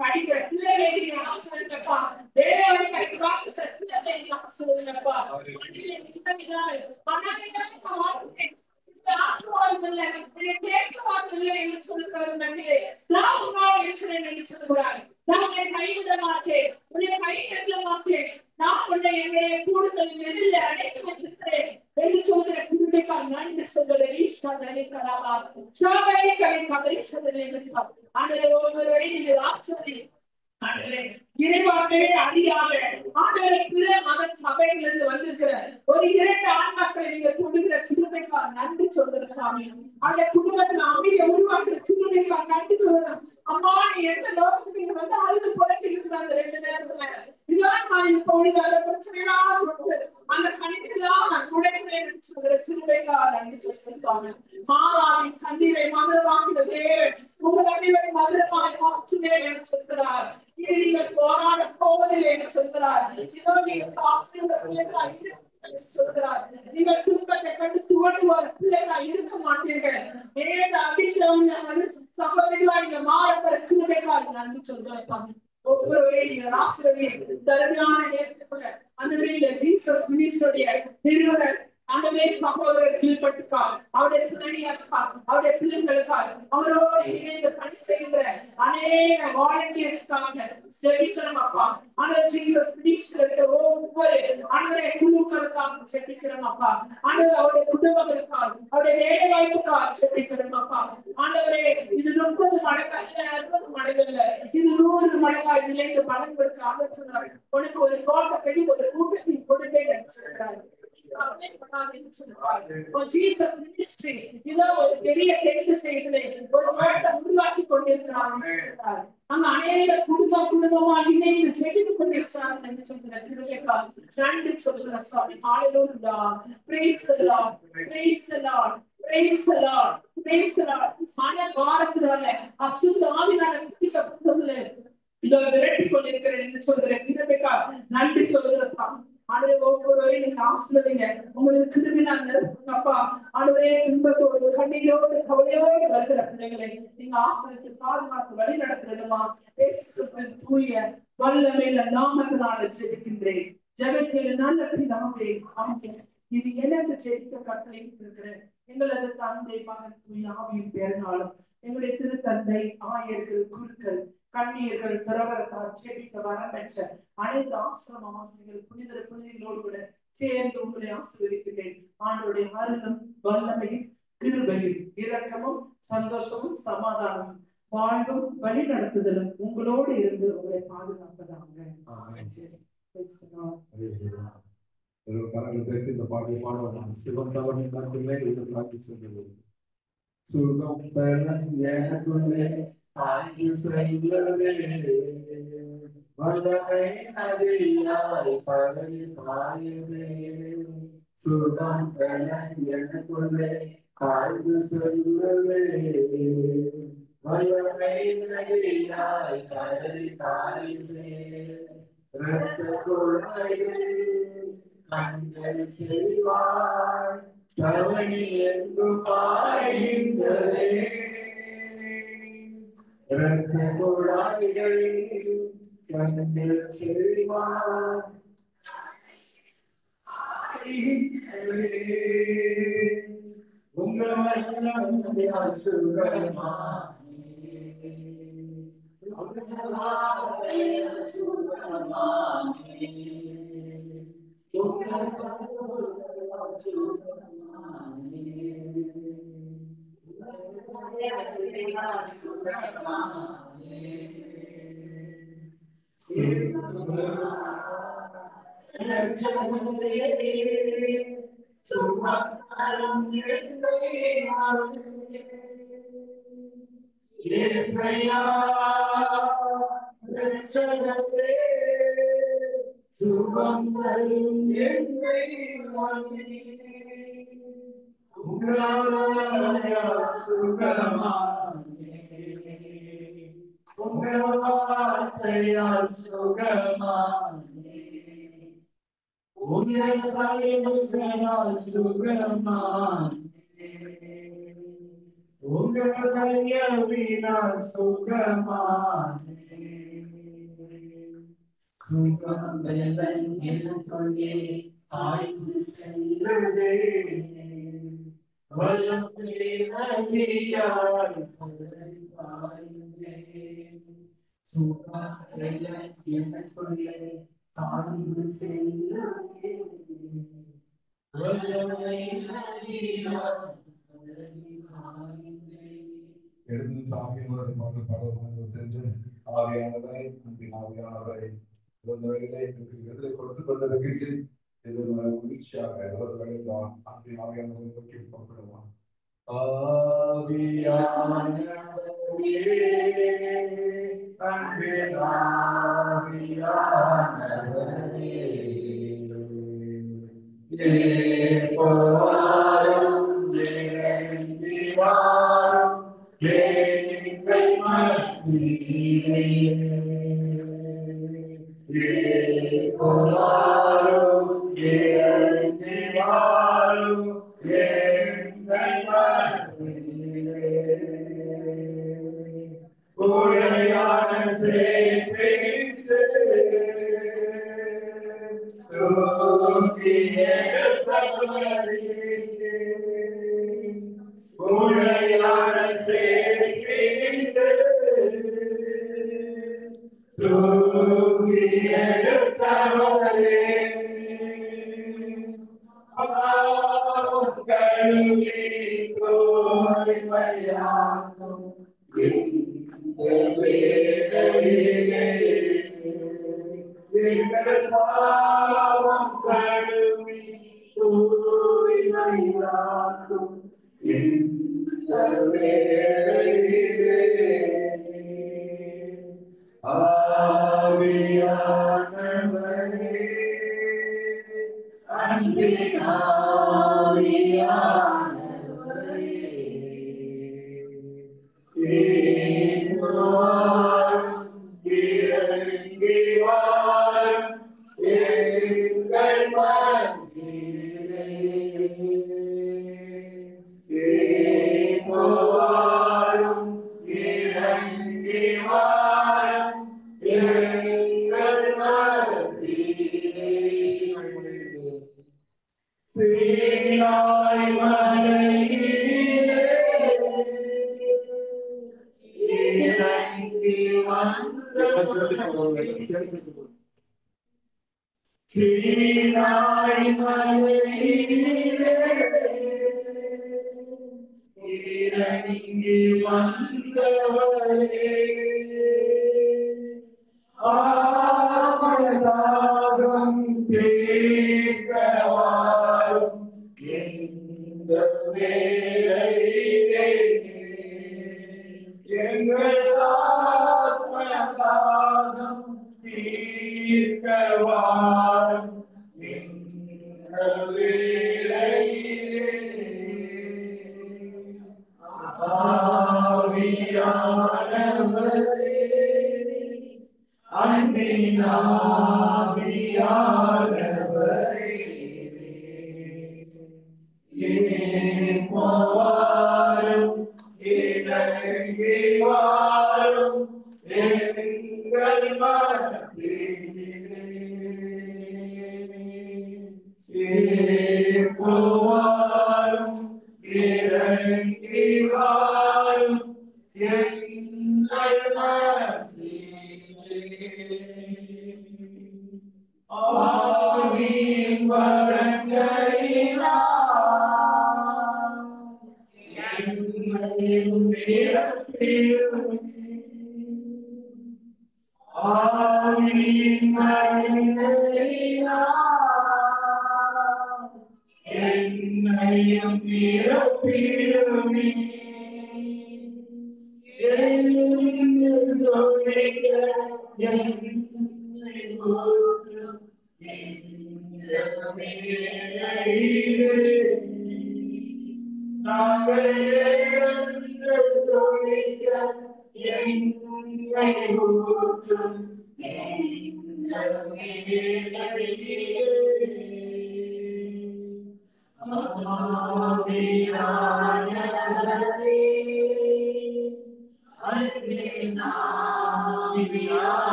படிக்கிற பிள்ளைகளை ஆசிரியப்பா, வேலையை கைவிட மாட்டேன், கைவிட மாட்டேன், நான் உன்னை என்னுடைய கூடுதல் நெல்லில் அடைத்து வைத்திருக்கிறேன் என்று சொல்கிற குருமைக்கால் நன்றி சொல்கிற ஈஸ்வா நினைக்கலாமா சாவரை கலை கவரை சொல்லுங்க. ஆண்டவரே ஒவ்வொருவரை நீங்கள் ஆசிர்வதி. இறைவாக்கவே அறியாத ஆண்டவரை பிற மத சபைகளிலிருந்து வந்திருக்கிற ஒரு 2 ஆண் மக்களை நீங்க கொடுக்கிற குருமைக்கால் நன்றி சொல்கிற சாமி. அந்த குடும்பத்தில் அமைதியை உருவாக்குற குருமைக்கால் நன்றி சொல்கிறேன். அம்மா நீ எந்த லோகத்துக்கு நீங்க வந்து அழுது புறப்பட்டு இருக்கிறாங்க 2 நேரத்துல இதான் நான் இப்ப அந்த பிரச்சனையெல்லாம் அந்த கணிதெல்லாம் நான் குடைக்கிறேன் சொல்கிற திருவைக்கால் நன்றி சொல்லிருக்காங்க. மாறாவின் சந்தீரை மதுரமாக்கிற தேவன் உங்கள் அனைவரை மதுரமாய் மாற்றுவேன் என்று சொல்கிறார். இது நீங்கள் போராட போவதில்லை என்று சொல்கிறார். இதோ நீங்கள் சொல்கிறார். நீங்கள் குடும்பத்தை கண்டு துவண்டுவார் பிள்ளைகளாய் இருக்க மாட்டீர்கள். ஏக அபிஷேகம் சகோதரிகளா நீங்க மாறப்பட கிருபைக்காக நன்றி சொல்கிறோம். ஒவ்வொருவரையும் நீங்கள் ஆசிரியர் தருமையான ஏற்றுக்கொள்ள அந்த ஜீசஸ் மினிஸ்டருடைய நிறுவனர் அந்த சகோதரர் கீழ்பட்டுக்கால் அவருடைய துணையாக்கால் அவருடைய பிள்ளைகளுக்கால் அவரோடு இணைந்து பணி செய்கிற அநேக வாலண்டியர்ஸ்க்காக செபிக்கிறோம் அப்பா. அந்த ஜீசஸ் மினிஸ்டருக்கு ஒவ்வொரு அன்றைய குழுக்களுக்காக செபிக்கிறோம் அப்பா. அவருடைய குடும்பங்களுக்காக அவருடைய வேலை வாய்ப்புக்காக செபிக்கிறோம் அப்பா. ஆண்டவரே இது 30 மடங்கு அல்ல 60 மடங்கு இல்ல, இது 100 மடங்காய் விளைந்து பலன் கொடுக்க ஆலோசனை உனக்கு ஒரு தோட்டத்தை ஒரு கூட்டத்தை கொடுத்தே நினைச்சிருக்கிறார். பெரிய தெரிந்து செய்தலை ஒரு நாட்டை உருவாக்கி கொண்டிருக்கிறார். அங்க அநேக குடும்பமா இணைந்து செழித்து கொண்டிருக்கிறார்கள் என்று சொல்கிற கிருபைக்காக நன்றி சொல்கிற சாமி. ஹalleluya. Praise the Lord. Praise the Lord. Praise the Lord. Praise the Lord. மன பாரத்தினால அசுத்த ஆவினால குத்திக்கப்பட்டவர்களே இதோ விரட்டி கொண்டிருக்கிறேன் என்று சொல்கிற கிருபைக்காக நன்றி சொல்கிற சாமி. ஆண்டவரே ஒவ்வொருவரையும் நீங்க ஆசீர்வதிங்க. உங்களுக்கு கிருபினால் நிரப்புங்கப்பா. ஆண்டவரே துன்பத்தோடு கண்ணீரோடு கவலையோடு வருகிற பிள்ளைகளை நீங்க ஆசீர்வதித்து பாதுகாத்து வழி நடத்திடுமா. இயேசுவின் தூய வல்லமையில நாமத்தினால ஜெபிக்கின்றேன். ஜெபத்தில் நல்ல பிதாவே ஆமென். இது எனக்கு ஜெபிக்க கட்டளை இருக்கிறேன். எங்களது தந்தை மகன் தூய ஆவியின் பெயரினாலும் எங்களுடைய திருத்தந்தை ஆயர்கள் குருக்கள் கண்ணியர்கள் துறவரத்தார் ஜெபிக்க வரம் பெற்ற அனைத்து ஆசிரம ஆசிரியர்கள் புனிதர் புனிதர்களோடு கூட சேர்ந்து உங்களை ஆசீர்வதிக்கிறேன். ஆண்டவருடைய அருளும் வல்லமையும் கிருபையும் இரக்கமும் சந்தோஷமும் சமாதானமும் வாழ்வும் வழி நடத்துதலும் உங்களோடு இருந்து உங்களை பாதுகாப்பதாக. இந்த பாட்டியை பாடுவாங்க. சிவந்தவனை மட்டுமே இது பிரார்த்திச்சது. சுகம் பெற எனக்குள்ளே ஆய்வு செய்ததே வல்லமை நதியாய் பரவி பாயுதே. சுகம் பெற எனக்குள்ளே ஆய்வு செய்ததே வல்லமை நதியாய் பரவி பாயுதே. இரத்த குழந்தைகள் கண்கள் செய்வாய் கவனி எங்கு பாய்கின்றதே. இரத்த குழாய்கள் கண்கள் செய்வாய் உங்கள் சுகமா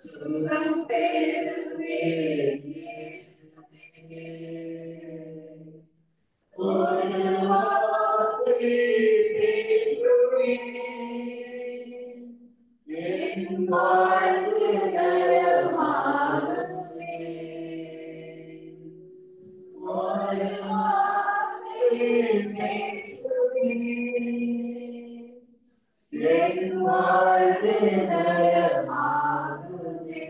சுகம் பெறுவேன் ஒரு வார்த்தை பேசுவேன் என் வாழ்வு நலமாகுமே ஒரு வார்த்தை பேசுவேன் என் வாழ்வு நலமாகுமே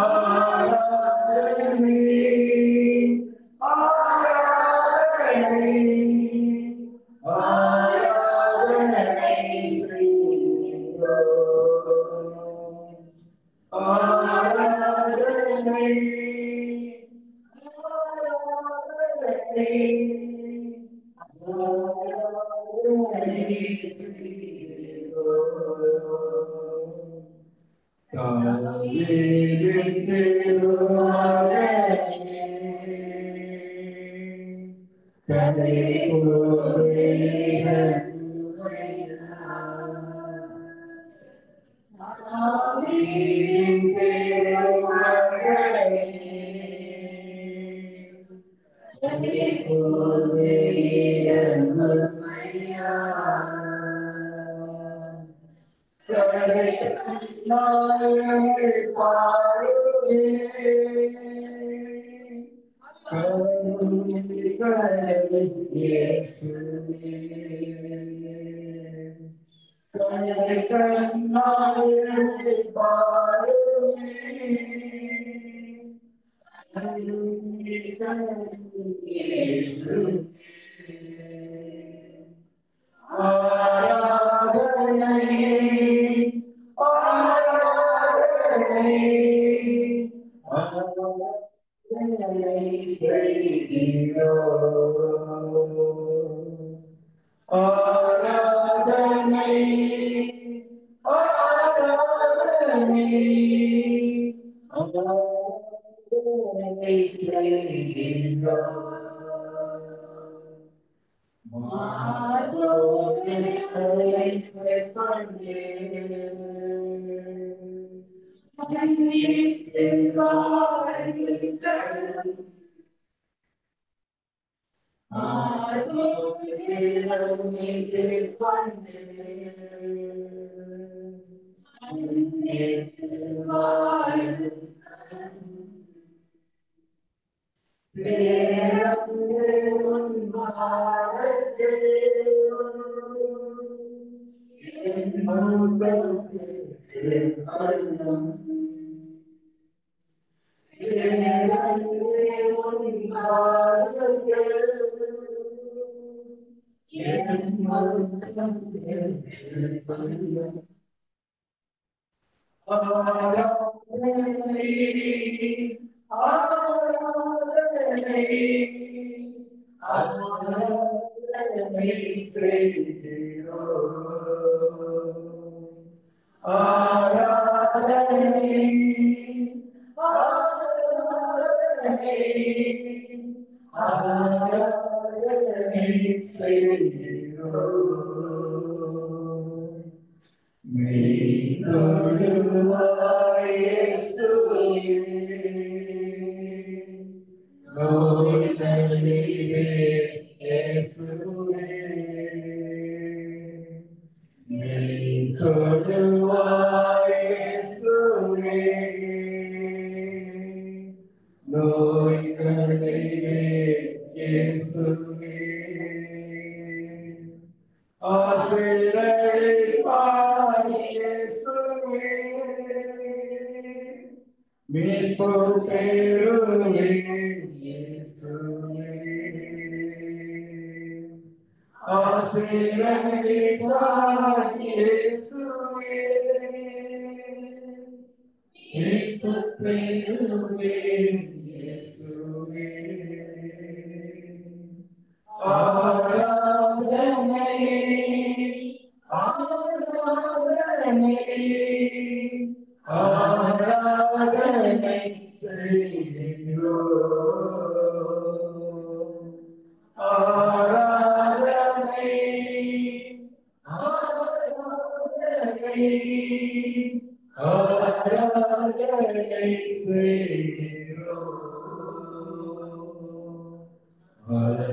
ஆராதனை ஆராதனை ஆராதனை ஆராதனை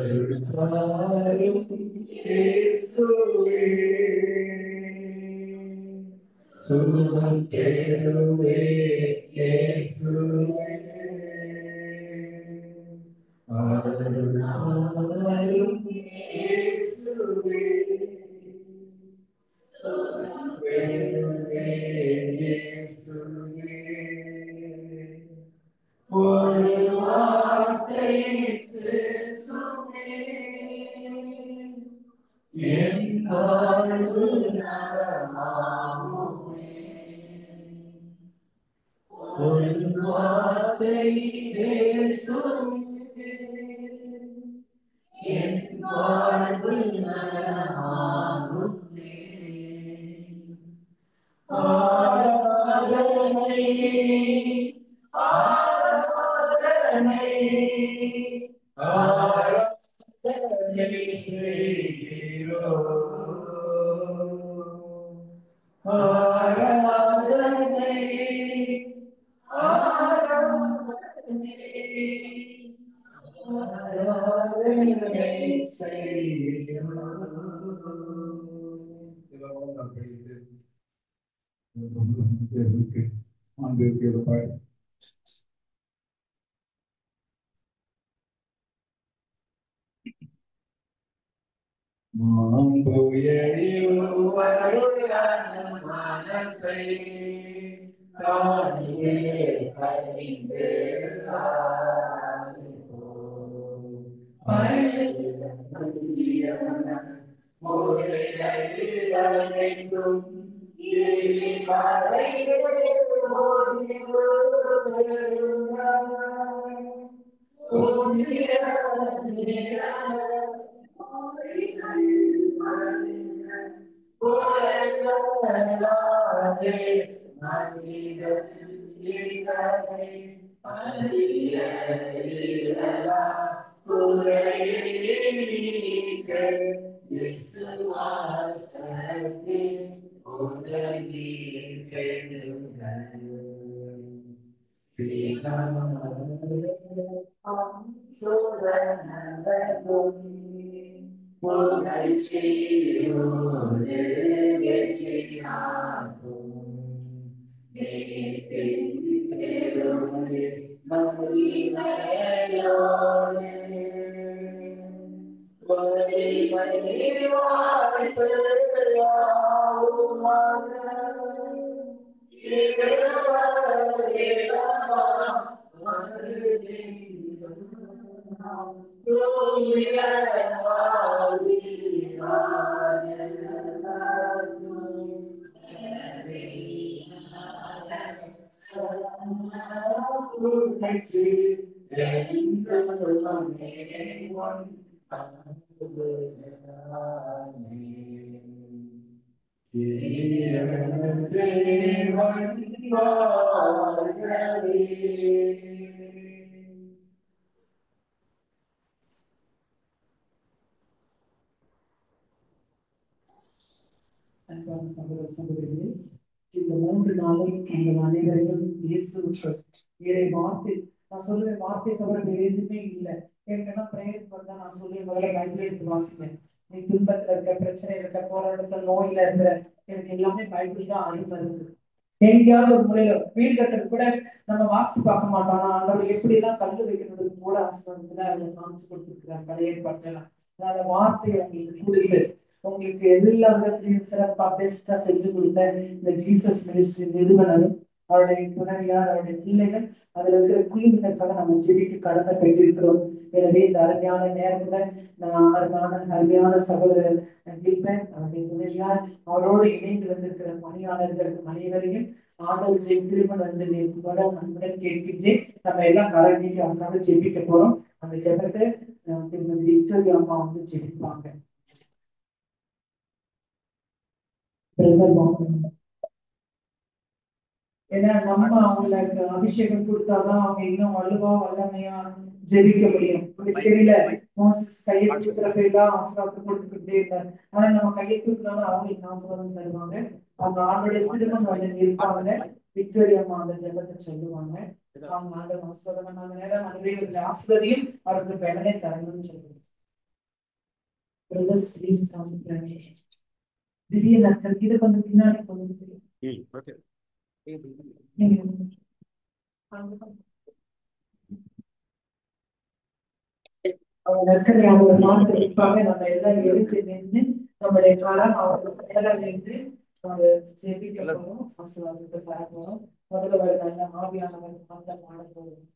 சுகம் பெறுவே இயேசுவே அருளாலும் இயேசுவே சுகம் பெறுவே இயேசுவே ஒரு வார்த்தை பேசுவே என் வாழ்வு நலமாகுமே ஒரு வார்த்தை பேசுவே என் வாழ்வு நலமாகுமே ஆராதனை ஆராதனை ஆராதனை செய்கிறோம் ஆராதனை ஆராதனை ஆராதனை செய்கிறோம் மனத்தை தானியே அறிந்து அனைத்தும் அன்பான சகோதர சகோதரிகளே, இந்த 3 நாளும் உங்கள் அனைவரையும் இயேசுவுக்கு வேற வார்த்தை நான் சொல்லுவேன், வார்த்தை தவிர வேற எதுவுமே இல்லை. ஏன்னா பிரேயருக்கு வந்தா நான் சொல்லுவேன், முதல்ல பைபிள் எடுத்து வாசிங்க. நீ துன்பத்துல இருக்க, பிரச்சனையில இருக்க, போராட்டத்துல, நோயில இருக்கிற, எனக்கு எல்லாமே பைபிள் தான் அறிவு வருது. எங்கேயாவது ஒரு முறையில வீடு கட்டுறது கூட நம்ம வாசித்து பார்க்க மாட்டோம். ஆனா ஆண்டவர் எப்படி எல்லாம் கல்லு வைக்கிறது கூட ஆசிரியத்துல அதை காமிச்சு கொடுத்துருக்கிறார் பழைய ஏற்பாட்டுல. அதனால வார்த்தை உங்களுக்கு கொடுத்து உங்களுக்கு எல்லா விதத்திலையும் சிறப்பா பெஸ்டா செஞ்சு கொடுத்த இந்த ஜீசஸ் மினிஸ்ட்ரி நிறுவனரும் அவருடைய துணைவியார், அவருடைய பிள்ளைகள், அதுல இருக்கிற குழுவினருக்காக நம்ம ஜெபிக்கு கடமை பெற்றிருக்கிறோம். எனவே இந்த அருமையான நேரத்துல நான் அருமையான சகோதரர் கில்பன், அவருடைய துணைவியார், அவரோடு இணைந்து வந்திருக்கிற பணியாளர்கள் அனைவரையும் ஆண்டவருடைய திருமணம் வந்து நேர்த்தியோட அன்புடன் கேட்கின்றேன். நம்ம எல்லாம் கலந்து அவங்களுக்காக ஜெபிக்க போறோம். அந்த ஜெபத்தை திருமதி விக்டோரியா அம்மா வந்து ஜெபிப்பாங்க. ஏன்னா நம்ம அவங்களுக்கு அபிஷேகம் கொடுத்தாதான் அவங்க இன்னும் வலுவா வல்லமையா ஜெபிக்க முடியும். உங்களுக்கு தெரியல, மோசஸ் கையை தூக்குறப்பெல்லாம் ஆசீர்வாதம் கொடுத்துக்கிட்டே இருந்தார். ஆனா நம்ம கையை தூக்குனாலும் அவங்களுக்கு ஆசீர்வாதம் தருவாங்க. அவங்க அவங்களுடைய திருமணம் வந்து இருப்பாங்க. விக்டோரியா அம்மா அந்த ஜெபத்தை சொல்லுவாங்க. அவங்க ஆண்டவர் ஆசீர்வாதமான நேரம் அனைவரும் ஆசீர்வதியும் அவருக்கு பெண்ணை தரணும்னு சொல்லுவாங்க. Brothers, please come to me. திடீர்னு இது கொஞ்சம் பின்னாடி கொண்டு அவங்க இருக்கிற அவங்க நாட்டு இருப்பாங்க. நம்ம எல்லாம் எடுத்து நின்று நம்முடைய காலம் அவங்களுக்கு மேல நின்று நம்ம ஜெபிக்க போறோம். ஆசீர்வாதத்தை பெற போறோம். முதல்ல ஒரு நல்ல ஆவியானவர் அந்த பாட போறோம்.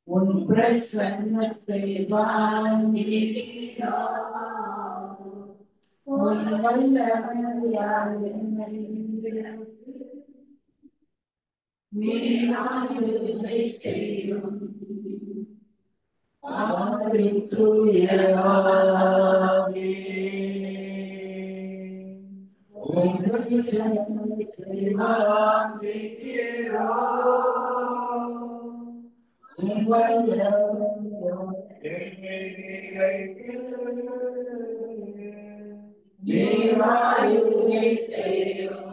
உன் பிரசன்னத்தை உன் வல்லமையால் என்னை நீராடுவதை செய்யும்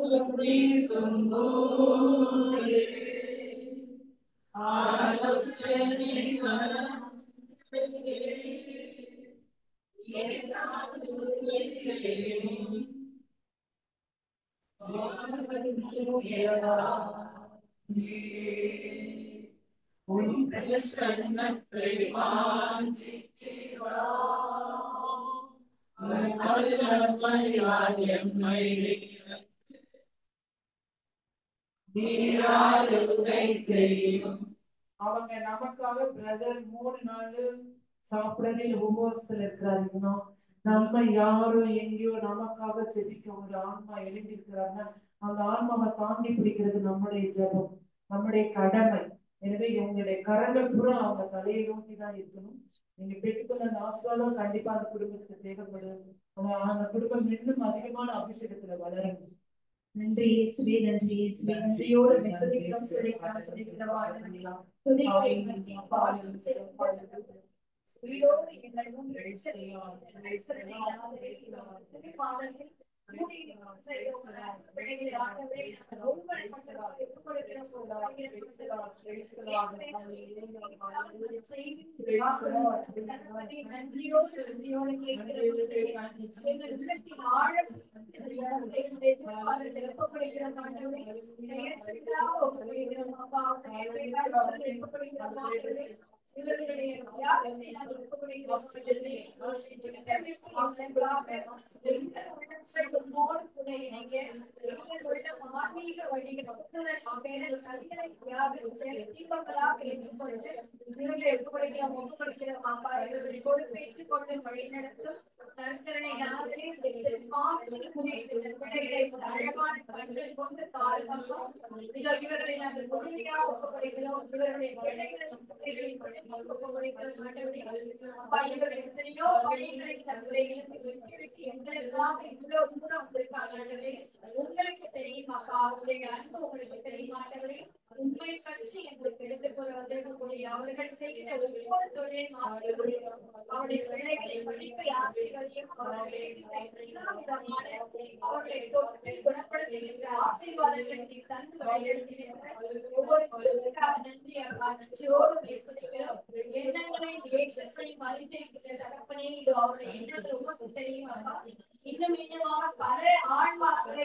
ஆவியானவரே. உன் பிரசன்னத்தை உன் வல்லமையால் என்னை நீராடுவதை செய்யும் அவங்க நமக்காக பிரதர் 3 நாள் சாப்பிடவே உபவாசத்துல இருக்கிறாருன்னா நம்ம யாரும் எங்கேயோ நமக்காக ஜெபிக்க ஒரு ஆன்மா எழுதி இருக்கிறாங்க. அந்த ஆன்மாவை தாண்டி பிடிக்கிறது நம்முடைய ஜெபம், நம்முடைய கடமை. எனவே உங்களுடைய கரங்கள் பூரா அவங்க தலையை நோக்கி தான் இருக்கணும். நீங்க பெற்றுக்கொள்ள அந்த ஆசீர்வாதம் கண்டிப்பா அந்த குடும்பத்துக்கு தேவைப்படுது. அந்த குடும்பம் இன்னும் அதிகமான அபிஷேகத்துல வளரும். நன்றி இயேசுவே, நன்றி இயேசுவே. நன்றியோடு மெசரிக்கிறோம், சொல்லிக்கிறோம், சொல்லிக்கிறோம். உங்களுக்கு தெரியுமா அவருடைய அன்பு உங்களுக்கு தெரியுமாட்டவரே உண்மை பற்றி எங்களுக்கு எடுத்து வந்திருக்கக்கூடிய அவர்கள் செய்கிற ஒவ்வொரு தொழிலையும் ஆசீர்வதியும் அவருடைய பிள்ளைகளை படிப்பை ஆசீர்வதியும் அவர்களை குணப்படுத்துகின்ற ஆசீர்வாதங்களை தந்து வழிநடத்துகின்ற ஒவ்வொரு குழுவுக்காக நன்றி அப்பாச்சியோடு பேசுகிறோம். எண்ணங்களை மறித்திருக்கிற தகப்பனே இது அவருடைய எண்ணங்கள் உங்களுக்கு தெரியும் அப்பா. இன்னும் இன்னுமாக பல ஆன்மாக்களை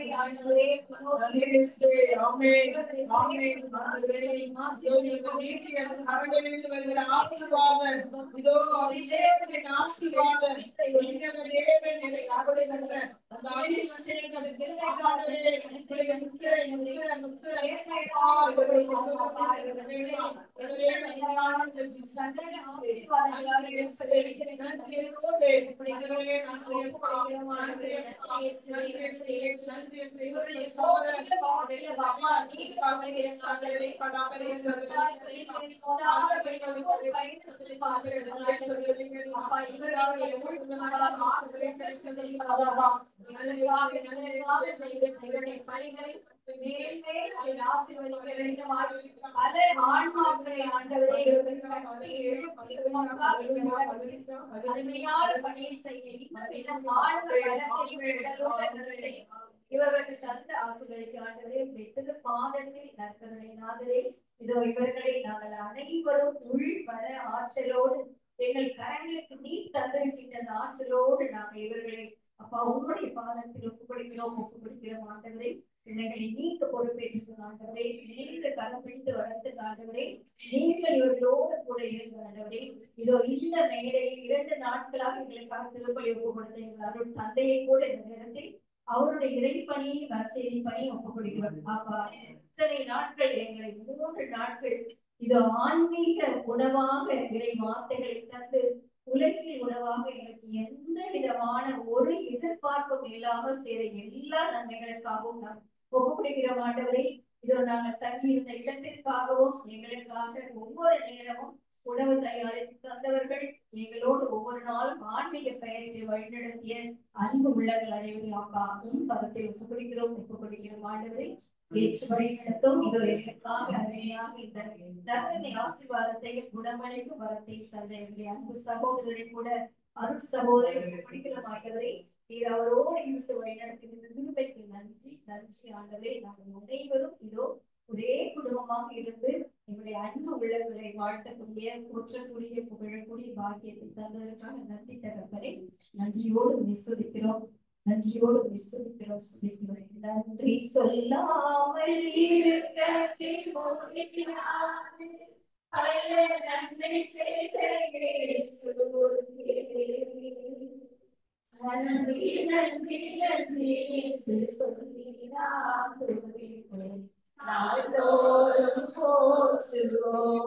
பல ஆன்மாக்களை ஆண்டவரே அருமையான பணியை செய்ய இவர்களுக்கு தந்த ஆசிரியருக்கு ஆண்டவரே வெற்றில பாதத்தில் நற்கருணை நாதரே இதோ இவர்களை நாங்கள் அனைவரும் உள்பட ஆற்றலோடு எங்கள் கரங்களுக்கு நீர் தந்திருக்கின்ற அந்த ஆற்றலோடு நாங்கள் இவர்களை அப்பா உங்களுடைய பாதத்தில் ஒப்புக்கொடுக்கிறோம் ஆண்டவரே. பிள்ளைகளை நீங்க பொறுப்பேற்று ஆண்டவரே, நீங்க கரம் பிடித்து வளர்த்து ஆண்டவரே, நீங்கள் இவர்களோடு கூட இருந்த ஆண்டவரே. இதோ இந்த மேடையில் 2 நாட்களாக எங்களுக்காக திருப்பலி ஒப்பு கொடுத்த எங்கள் அருள் தந்தையை கூட இந்த நேரத்தில் அவருடைய இறைப்பணியை நற்செய்தி பணியை ஒப்புக் கொடுக்கிறோம். அப்பா இத்தனை நாட்கள் எங்களை 3 நாட்கள் இது ஆன்மீக உணவாக இறை வார்த்தைகளை தந்து உலகில் உணவாக எங்களுக்கு எந்த விதமான ஒரு எதிர்பார்ப்பும் இல்லாமல் செய்த எல்லா நன்மைகளுக்காகவும் நாம் ஒப்புக்கொடுக்கிறோம் ஆண்டவரே. இதோ நாங்கள் தங்கியிருந்த இடத்திற்காகவும் எங்களுக்காக ஒவ்வொரு நேரமும் உணவு தயாரித்து தந்தவர்கள், எங்களோடு ஒவ்வொரு நாளும் ஆன்மீக பெயரை வழிநடத்திய அன்பு உள்ளங்கள் அனைவரும் அப்பா பதத்தில் ஒப்புக்கொடுக்கிறோம் ஆண்டவரே. ஏற்றுமறை நடத்தும் இதோ எங்களுக்காக அருமையாக இந்த நற்கருணை ஆசீர்வாதத்தையும் குணமளிக்கும் வரத்தையும் தந்த எங்களுடைய அன்பு சகோதரரை கூட அருள் சகோதரரை ஒப்புக்கொடுக்கிறோம் ஆண்டவரே. நீர் அவரோடு இருந்து வழிநடத்துகின்ற கிருபைக்கு நன்றி ஆண்டவரே. நாங்கள் அனைவரும் இதோ ஒரே குடும்பமாக இருந்து எங்களுடைய அன்பு உள்ளவர்களை வாழ்த்தக்கூடிய போற்றக்கூடிய புகழக்கூடிய பாக்கியத்தை தந்ததற்காக நன்றி தகப்பனே. நன்றியோடு சொல்லிக்கிறோம். நன்றி சொல்லாமல் இருக்க நன்மை செய்த நன்றி நன்றி நன்றி என்று சொல்லி நாள்தோறும் போற்றுவோம்,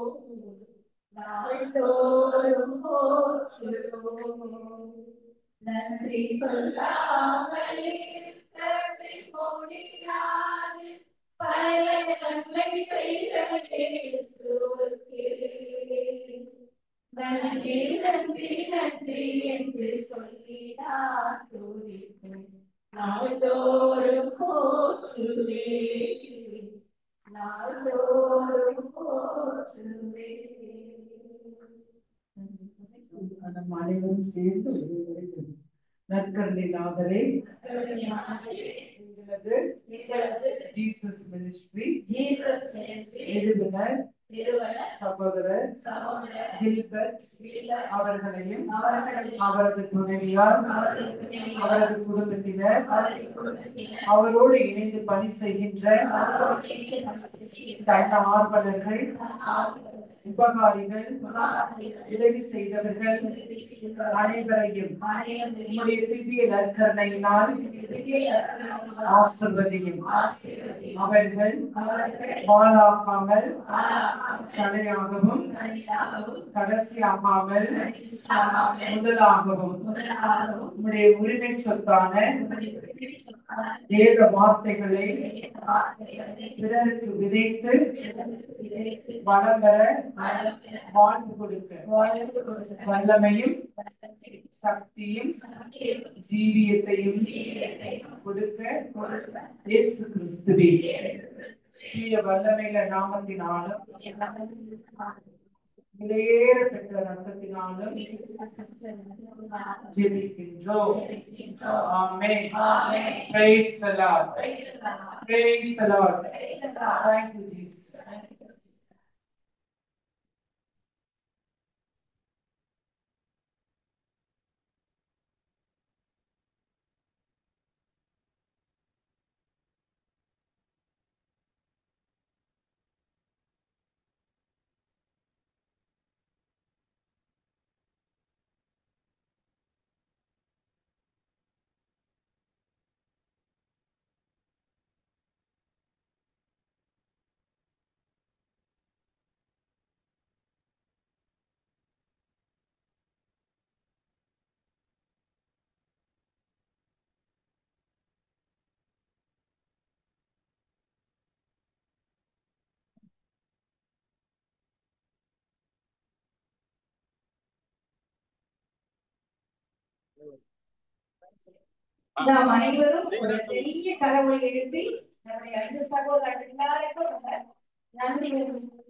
நாள்தோறும் போற்றுவோம். நன்றி சொல்லாமல் இருக்க முடியாது, பல நன்மை செய்த இயேசுவுக்கே நன்றி நன்றி நன்றி என்று சொல்லி நான் துதிப்பேன். நாள்தோறும் போற்றுவேன், நாள்தோறும் போற்றுவேன். நம் அனைவரும் சேர்ந்து நற்கருணை நாதரே, ஜீசஸ் மினிஸ்ட்ரி நிறுவனர் சகோதரர் கில்பர்ட் அவர்களையும் அவரது துணைவியார் அவரது குடும்பத்தினர் அவரோடு இணைந்து பணி செய்கின்ற ஆர்வலர்கள் உபகாரிகள் உதவி செய்தவர்கள் அனைவரையும் உம்முடைய திவ்ய நற்கருணையினால் ஆசீர்வதியும். அவர்கள் வாழாக்காமல் தடையாகவும் கடைசியாகாமல் முதலாகவும் உம்முடைய உரிமை சொத்தான வேத வார்த்தைகளை பிறருக்கு விதைத்து வளம் பெற வாழ்வு கொடுக்க வல்லமையும் சக்தியும் ஜீவியத்தையும் கொடுக்க இயேசு கிறிஸ்துவின் தூய வல்லமையில நாமத்தினாலும் விலையேற பெற்ற ரத்தத்தினாலும் ஜெபிக்கின்றோம். ஆமென். Praise the Lord. Praise the Lord. Thank you, Jesus. நாம் அனைவரும் ஒரு பெரிய கரவொலி எழுப்பி நம்முடைய 5 சகோதரர்கள் எல்லாருக்கும் நன்றி தெரிவித்துக்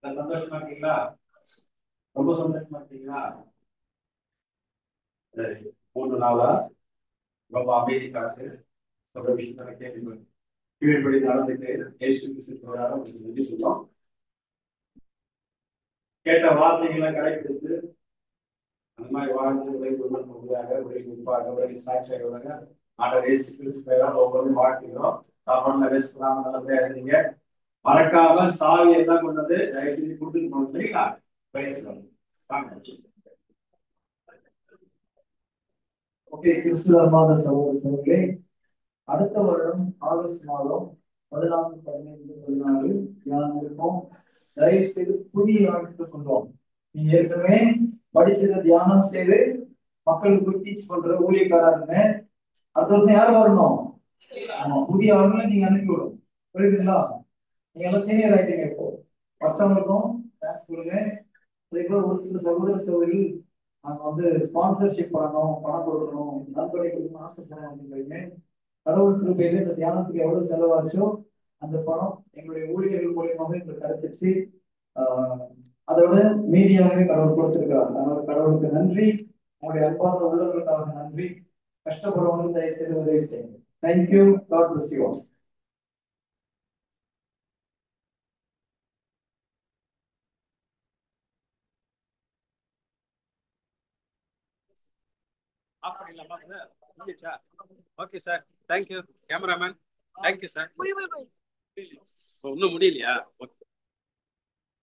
சந்தோஷமா இருக்கீங்களா? ரொம்ப சந்தோஷமா இருக்கீங்களா? சரி, 3 நாளா ரொம்ப அமைதி காத்து சொல்ற விஷயத்த கேள்வி கீழ்படி நடந்துட்டு நன்றி சொல்லும். கேட்ட வார்த்தைகளை கடைபிடித்து அந்த மாதிரி வாழ்ந்து உதவியாக உதவி உட்பாக உதவி சாட்சியாக ஆண்டவர் இயேசு கிறிஸ்து பெயரால் ஒவ்வொரு வாழ்க்கையும் சாப்பாடு பேசுறாங்க நல்லபடியா இருந்தீங்க. மறக்காம சாவி எல்லாம் கொண்டது தயவு செஞ்சு கொடுத்துட்டு போகணும். சரிங்களா? பேசலாம். ஓகே, கிறிஸ்துவ சகோதரர்களே, அடுத்த வருடம் ஆகஸ்ட் மாதம் 14, 15, 14 தியானம் இருக்கும். தயவு செய்து புதிய ஆட்கள் கொள்வோம். நீங்க ஏற்கனவே படிச்சதை தியானம் செய்து மக்களுக்கு டீச் பண்ற ஊழியக்காரங்க அடுத்த வருஷம் யாரும் வரணும்? ஆமா, புதிய ஆளுங்களை நீங்க அனுப்பிவிடும். புரியுதுங்களா? நீங்க எல்லாம் சீனியர் ஆயிட்டீங்க. இப்போ மற்றவங்களுக்கும் தேங்க்ஸ் கொடுங்க. அதே போல ஒரு சில சகோதரிகள் நாங்க வந்து ஸ்பான்சர்ஷிப் பண்ணணும், பணம் கொடுக்கணும், நன்கொடை கொடுக்கணும் ஆசைப்படுறோம் அப்படின்றீங்க. கடவுள் கிருபையில இந்த தியானத்துக்கு எவ்வளவு செலவாச்சோ அந்த பணம் எங்களுடைய ஊழியர்கள் மூலியமாக எங்களுக்கு கிடைச்சிச்சு. அதோட மீதியாகவே கடவுள் கொடுத்திருக்கிறார். அதனால கடவுளுக்கு நன்றி. உங்களுடைய அன்பான உள்ளவர்களுக்காக நன்றி. கஷ்டப்படுறவங்களுக்கு தயவு செய்து உதவி செய்யுங்க. Thank you. God bless you all. Okay sir, thank you. Cameraman, thank you sir. இன்னும் முடியலையா?